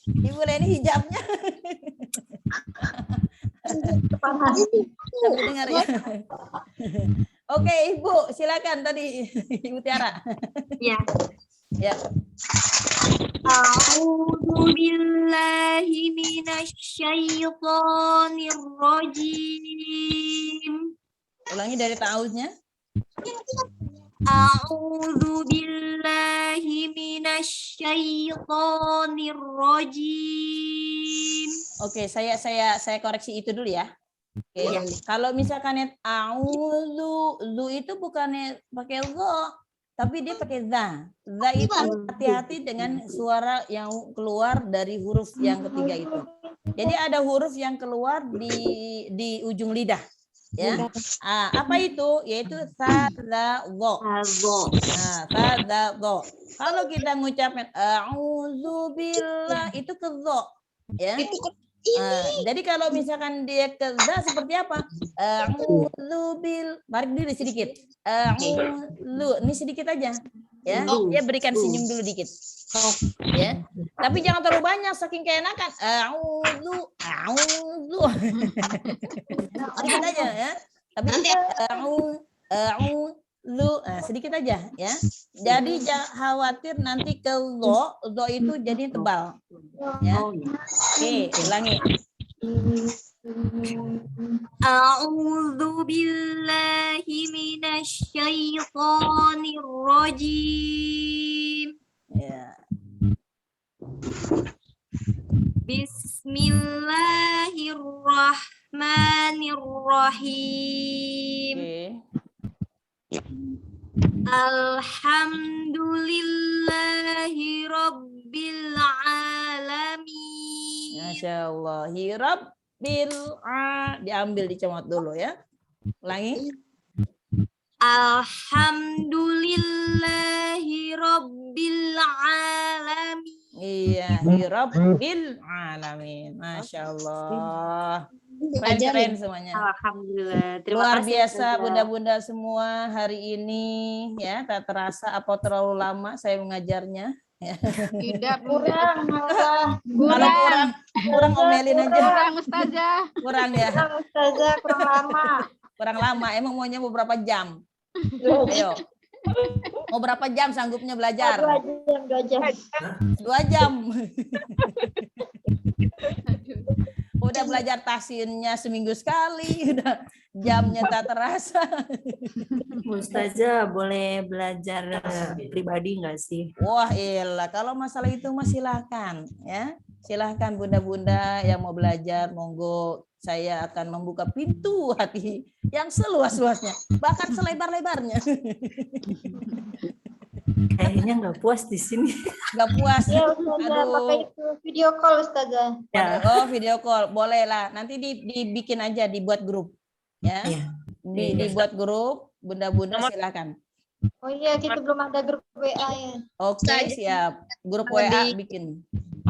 A: Ibu Leni hijabnya. Sampai dengar ya. Oke, Ibu, silakan tadi Ibu Tiara.
E: Ya.
A: Ya.
E: A'udzu billahi minasyaitonir rajim.
A: Ulangi dari ta'awuznya.
E: A'udzu billahi minasyaitonir rajim.
A: Oke, saya koreksi itu dulu ya. Oke. Kalau misalkan a'udzu, zu itu bukannya pakai zo, tapi dia pakai za. Za itu hati-hati dengan suara yang keluar dari huruf yang ketiga itu. Jadi ada huruf yang keluar di ujung lidah. Ya. Apa itu? Yaitu tadadho. Nah, tadadho. Kalau kita ngucapin a'udzubillah itu ke dho. Ya. Jadi kalau misalkan dia ke za seperti apa? A'udzubil. Balik diri sedikit. Ini sedikit aja. Ya, dia berikan senyum dulu dikit. Ya. Tapi jangan terlalu banyak saking keenakan. A'udzu. Sedikit aja ya. Tapi sedikit aja ya. Jadi jangan khawatir nanti ke lo itu jadi tebal. Ya. Oke, ulangi.
E: A'udzu billahi minasyaitonir rajim.
A: Ya.
E: Bismillahirrahmanirrahim.
A: Oke.
E: Alhamdulillahi rabbil alamin.
A: Masya Allah. Diambil dicomot dulu ya. Ulangi.
E: Alhamdulillahi rabbil alamin.
A: Iya, rabbil alamin. Masya Allah. Keren semuanya.
E: Alhamdulillah.
A: Luar biasa bunda-bunda semua hari ini ya, tak terasa apa terlalu lama saya mengajarnya.
D: Tidak
A: Kalau kurang omelin aja.
D: kurang Ustazah.
A: Kurang ya.
H: Ustazah kurang lama.
A: Kurang lama. Emang maunya beberapa jam? Ayo. Mau berapa jam sanggupnya belajar?
H: 2 jam.
A: 2 jam. Udah belajar tahsinnya seminggu sekali, udah jamnya tak terasa.
F: Ustazah boleh belajar pribadi nggak sih?
A: Wah elah, kalau masalah itu mah silakan ya. Silahkan bunda-bunda yang mau belajar, monggo saya akan membuka pintu hati yang seluas-luasnya, bahkan selebar-lebarnya.
F: Kayaknya nggak puas di sini.
A: Nggak puas.
H: Ya Ustazah, pakai itu video call Ustazah.
F: Ya.
A: Oh video call, boleh lah. Nanti dibikin aja, dibuat grup. Ya,
F: Iya.
A: dibuat grup, bunda-bunda silakan.
H: Oh iya, kita belum ada grup WA ya.
A: Oke, siap. Grup WA bikin.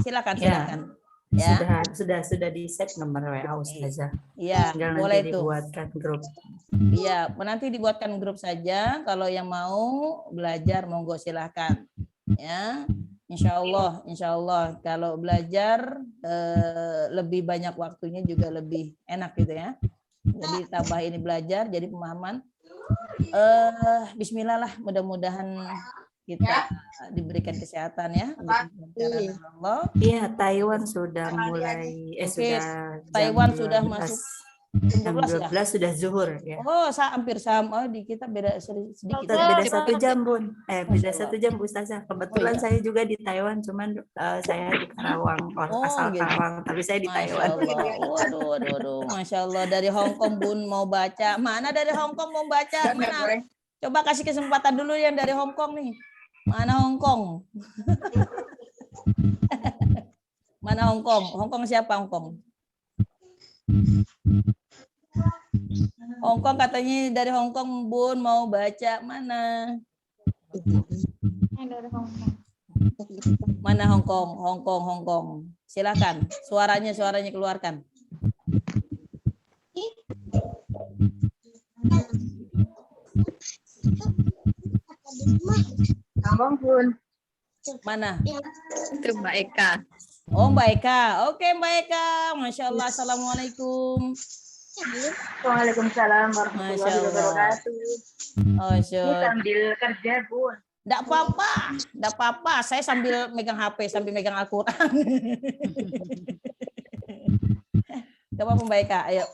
A: Silakan, silakan. Ya.
F: Sudah di set nomor WA Ustazah.
A: Iya,
F: Tinggal
A: boleh
F: nanti
A: tuh.
F: dibuatkan grup.
A: Iya, nanti dibuatkan grup saja. Kalau yang mau belajar, monggo silakan. Ya, insya Allah. Kalau belajar lebih banyak waktunya juga lebih enak gitu ya. Jadi tambah ini belajar, jadi pemahaman. Bismillah lah, mudah-mudahan kita diberikan kesehatan ya. Allah.
F: Iya, Taiwan sudah mulai sudah
A: Taiwan
F: jam
A: sudah
F: 12.
A: masuk
F: Jam
A: 12
F: 12 sudah zuhur ya.
A: Oh, hampir sama. Di kita beda sedikit.
F: Beda 1 jam, Bun. Beda 1 jam, Ustazah. Kebetulan
A: iya.
F: saya juga di Taiwan, cuman saya di Karawang, asal
A: gitu.
F: Karawang, tapi saya di
A: Masya
F: Taiwan.
A: Allah. Waduh. Masya Allah. Dari Hongkong, Bun, mau baca. Mana dari Hongkong mau baca? Mana? Coba kasih kesempatan dulu yang dari Hongkong nih. Mana Hongkong? Mana Hongkong? Hongkong siapa Hongkong? Hongkong katanya dari Hongkong, Bun, mau baca. Mana? Mana Hongkong? Hongkong. Silakan. Suaranya keluarkan.
H: Abang Bun.
A: Mana?
H: Itu Mbak Eka.
A: Oh, Mbak Eka. Oke, Mbak Eka. Masya Allah. Assalamualaikum.
H: Waalaikumsalam
A: Masya
H: warahmatullahi
A: Allah.
H: wabarakatuh.
A: Oh,
H: Ini sambil kerja, Bun.
A: Enggak apa-apa. Saya sambil megang HP, sambil megang Al-Quran. Coba Mbak Eka, ayo.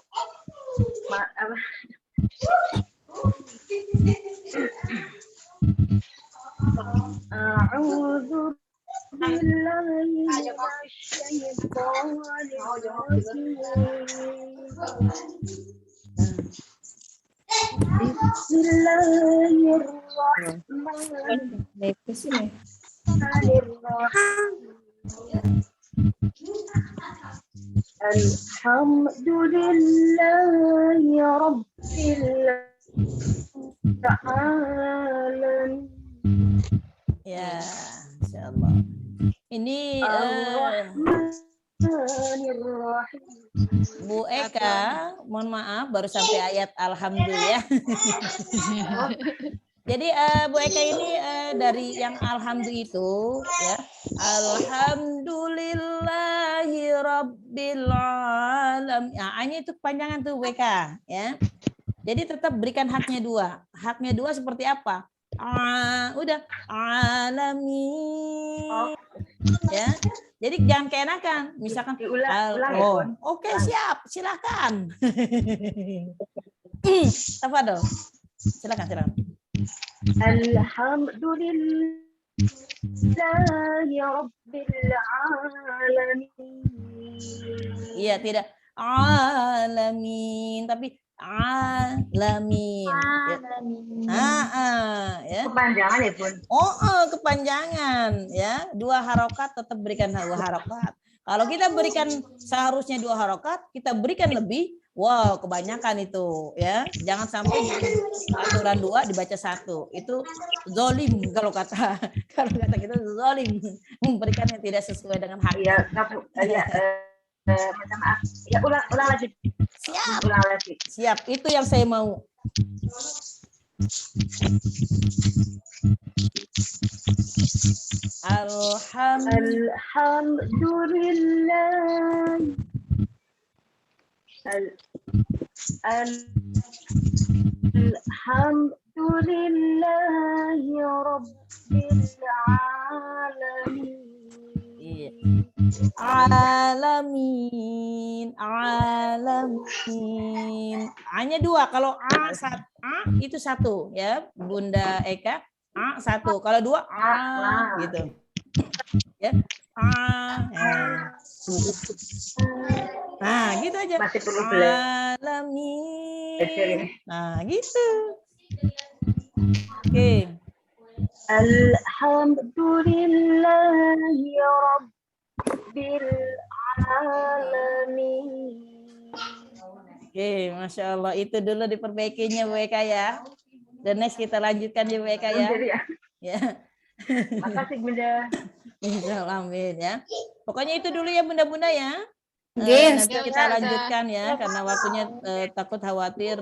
H: A'udzu billahi minasyaitonir Alhamdulillahi alamin.
A: Ya, insyaallah. Ini Bu Eka, mohon maaf baru sampai ayat alhamdulillah. Jadi Bu Eka ini dari yang alhamdulillah itu ya. Alhamdulillahi rabbil alamin. Nah, ini itu kepanjangan tuh Bu Eka ya. Jadi tetap berikan haknya dua. Haknya dua seperti apa? Udah alamin. Ya. Jadi jangan keenakan. Misalkan oke, siap, silakan. Apa dong? Silakan.
H: Alhamdulillahi rabbil alamin.
A: Iya, tidak alamin, tapi alamin. Ya.
H: Kepanjangan ya, Bun.
A: Kepanjangan ya. 2 harokat tetap berikan 2 harokat. Kalau kita berikan seharusnya 2 harokat, kita berikan lebih. Wow, kebanyakan itu ya. Jangan sampai aturan 2 dibaca 1. Itu zolim kalau kata kita zolim, memberikan yang tidak sesuai dengan hak.
H: Iya, minta maaf. Ya, ulang lagi.
A: Siap.
H: Ulang lagi.
A: Siap, itu yang saya mau.
H: Alhamdulillah. Alhamdulillahi rabbil alamin.
A: Iya. Alamin. Hanya 2. Kalau A itu 1 ya, Bunda Eka. A 1. Kalau 2 gitu. Ya. Nah, gitu aja.
H: Masih perlu belajar.
A: Alamin. Nah, gitu. Oke.
H: Alhamdulillahi rabbil alamin.
A: Oke, Masya Allah. Itu dulu diperbaikinya Bu Eka ya. Dan next kita lanjutkan ya Bu Eka ya. Ya.
H: Makasih Bunda.
A: Insyaallah, amin ya. Pokoknya itu dulu ya Bunda-bunda ya.
E: Yes.
A: Nanti kita lanjutkan ya, karena waktunya takut khawatir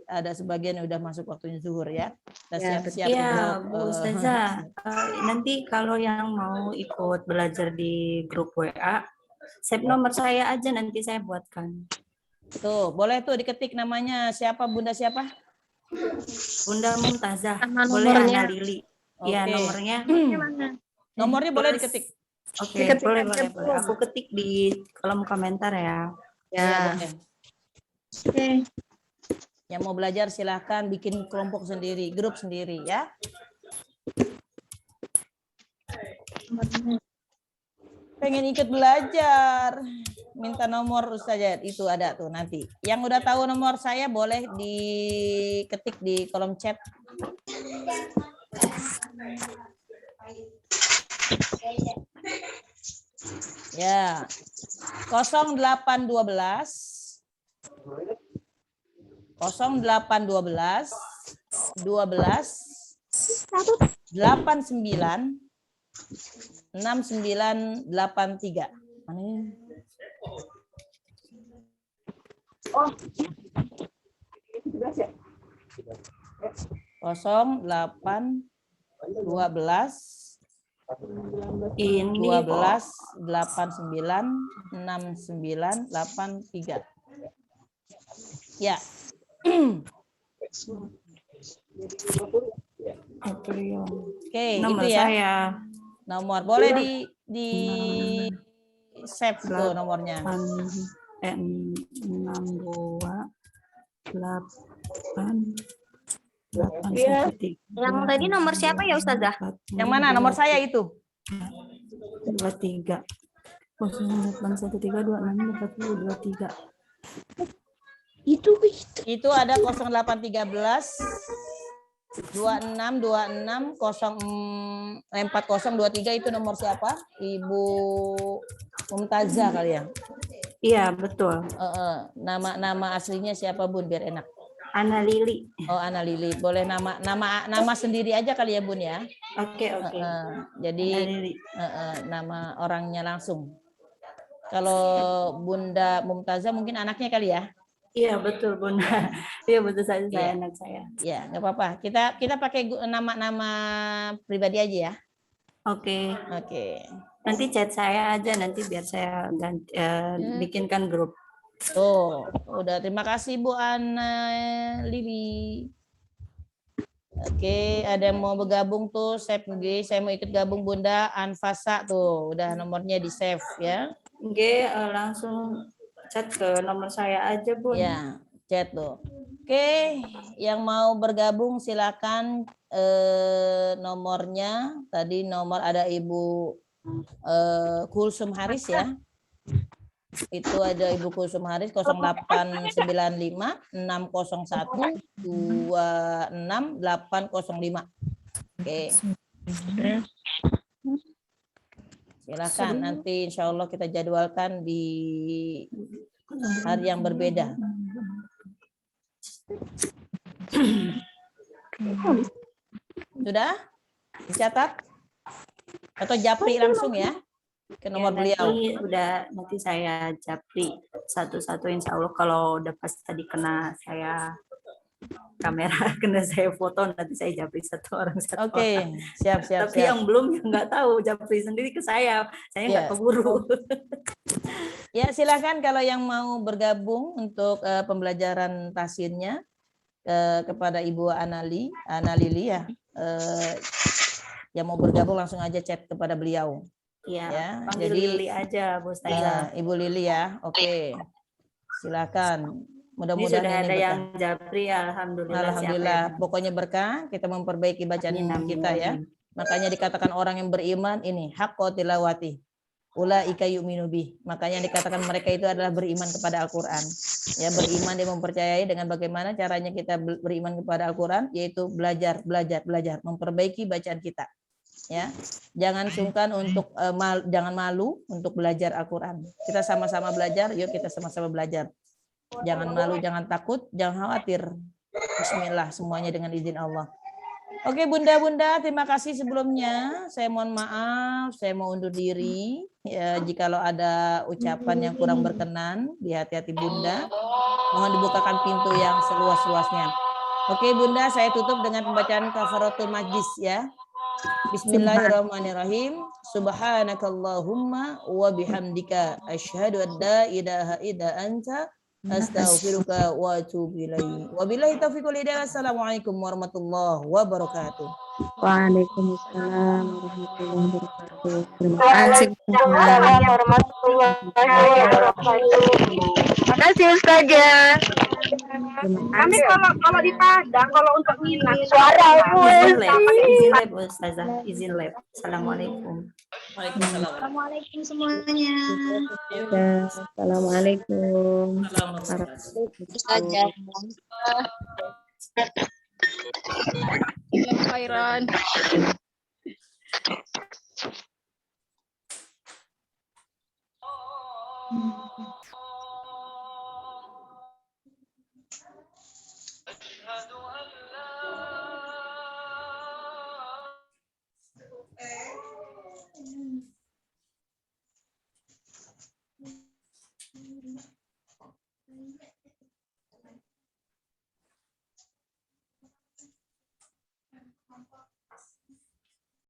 A: ada sebagian yang udah masuk waktunya zuhur ya. Kita siap-siap
F: Iya,
A: untuk
F: Bu Ustazah. Nanti kalau yang mau ikut belajar di grup WA, save nomor saya aja, nanti saya buatkan.
A: tuh, boleh tuh diketik namanya siapa Bunda siapa?
F: Bunda Mumtazah,
E: Sama
F: boleh
E: nomornya.
F: Ana Lili. Iya,
A: Oke.
F: nomornya.
A: Nomornya boleh diketik.
F: Oke, boleh. Aku ketik di kolom komentar ya.
A: Ya, boleh.
B: Oke.
A: Yang mau belajar silahkan bikin kelompok sendiri, grup sendiri ya. Pengen ikut belajar, minta nomor Ustazah, itu ada tuh nanti. Yang udah tahu nomor saya boleh diketik di kolom chat. Ya, 0812 0812 12 89 6983. Mana ini?
H: Oh.
A: 0812
F: Ini
A: 12 89 6983. Ya. Oke,
F: nomor
A: itu ya.
F: saya.
A: Nomor boleh di save tuh nomornya.
F: 628
E: Yang tadi nomor siapa ya Ustazah?
A: Yang mana? Nomor saya itu.
F: 23 0813264023.
A: Itu ada 0813 2626 4023 itu nomor siapa? Ibu Mumtazah kali ya.
F: Iya, betul.
A: Nama aslinya siapa Bun biar enak?
F: Ana Lili.
A: Oh, Ana Lili. Boleh nama sendiri aja kali ya Bun ya.
F: Oke.
A: Jadi
F: Ana Lili.
A: nama orangnya langsung. Kalau Bunda Mumtazah mungkin anaknya kali ya.
F: Iya, betul Bunda. Iya, betul saja saya
A: Iya.
F: anak saya.
A: Ya, nggak apa-apa. Kita pakai nama-nama pribadi aja ya.
F: Oke. Nanti chat saya aja nanti biar saya ganti, bikinkan grup.
A: Tuh, udah terima kasih Bu Ana Lili. Oke, ada yang mau bergabung tuh, save G. Saya mau ikut gabung Bunda Anfasa tuh, udah nomornya di save ya.
F: Oke, langsung chat ke nomor saya aja Bun.
A: Ya, chat tuh. Oke, yang mau bergabung silakan nomornya. Tadi nomor ada Ibu Kulsum Haris ya. Itu ada Ibu Kulsum Haris 0895 601 26805. Oke. Silakan nanti insya Allah kita jadwalkan di hari yang berbeda. Sudah? Dicatat? Atau japri langsung ya? Ke nomor beliau.
F: Nanti saya japri satu-satu insya Allah. Kalau udah pas tadi kena saya kamera, kena saya foto, nanti saya japri satu orang satu orang.
A: Siap.
F: Tapi yang belum nggak tahu, japri sendiri ke saya nggak keburu.
A: Ya silakan kalau yang mau bergabung untuk pembelajaran tasinnya kepada Ibu Ana Lili ya. Yang mau bergabung langsung aja chat kepada beliau.
F: Iya,
A: ya.
F: Panggil
A: Jadi
F: Lili aja, Bu Ustazah.
A: Ibu Lili ya. Oke. Silakan. Mudah-mudahan
F: ini sudah ada
A: berkah.
F: yang japri, alhamdulillah.
A: Alhamdulillah. Pokoknya berkah, kita memperbaiki bacaan kita ya. Makanya dikatakan orang yang beriman ini haqqo tilawati. Ulaika yu'minu bih. Makanya dikatakan mereka itu adalah beriman kepada Al-Qur'an. Ya, beriman dia mempercayai dengan bagaimana caranya kita beriman kepada Al-Qur'an, yaitu belajar, memperbaiki bacaan kita. Ya. Jangan sungkan untuk jangan malu untuk belajar Al-Qur'an. Kita sama-sama belajar, yuk kita sama-sama belajar. Jangan malu, jangan takut, jangan khawatir. Bismillah, semuanya dengan izin Allah. Oke Bunda-Bunda, terima kasih sebelumnya. Saya mohon maaf, saya mau undur diri. Ya, jikalau ada ucapan yang kurang berkenan, hati-hati Bunda. Mohon dibukakan pintu yang seluas-luasnya. Oke Bunda, saya tutup dengan pembacaan kafaratul majlis ya. Bismillahirrahmanirrahim. Subhanakallahumma wa bihamdika asyhadu an la ilaha illa anta astaghfiruka wa atubu ilaik. Wabillahi taufiq wal hidayah. Assalamualaikum warahmatullahi wabarakatuh.
I: Waalaikumsalam warahmatullahi wabarakatuh. Terima kasih.
H: Terima kasih Ustazah. Kami kalau di Padang kalau untuk minat suara
F: izin lab Ustazah, izin lab. Assalamualaikum.
A: Waalaikumsalam.
C: Assalamualaikum semuanya.
I: Assalamualaikum.
C: Ustazah.
D: Khairan.
J: أشهد أن لا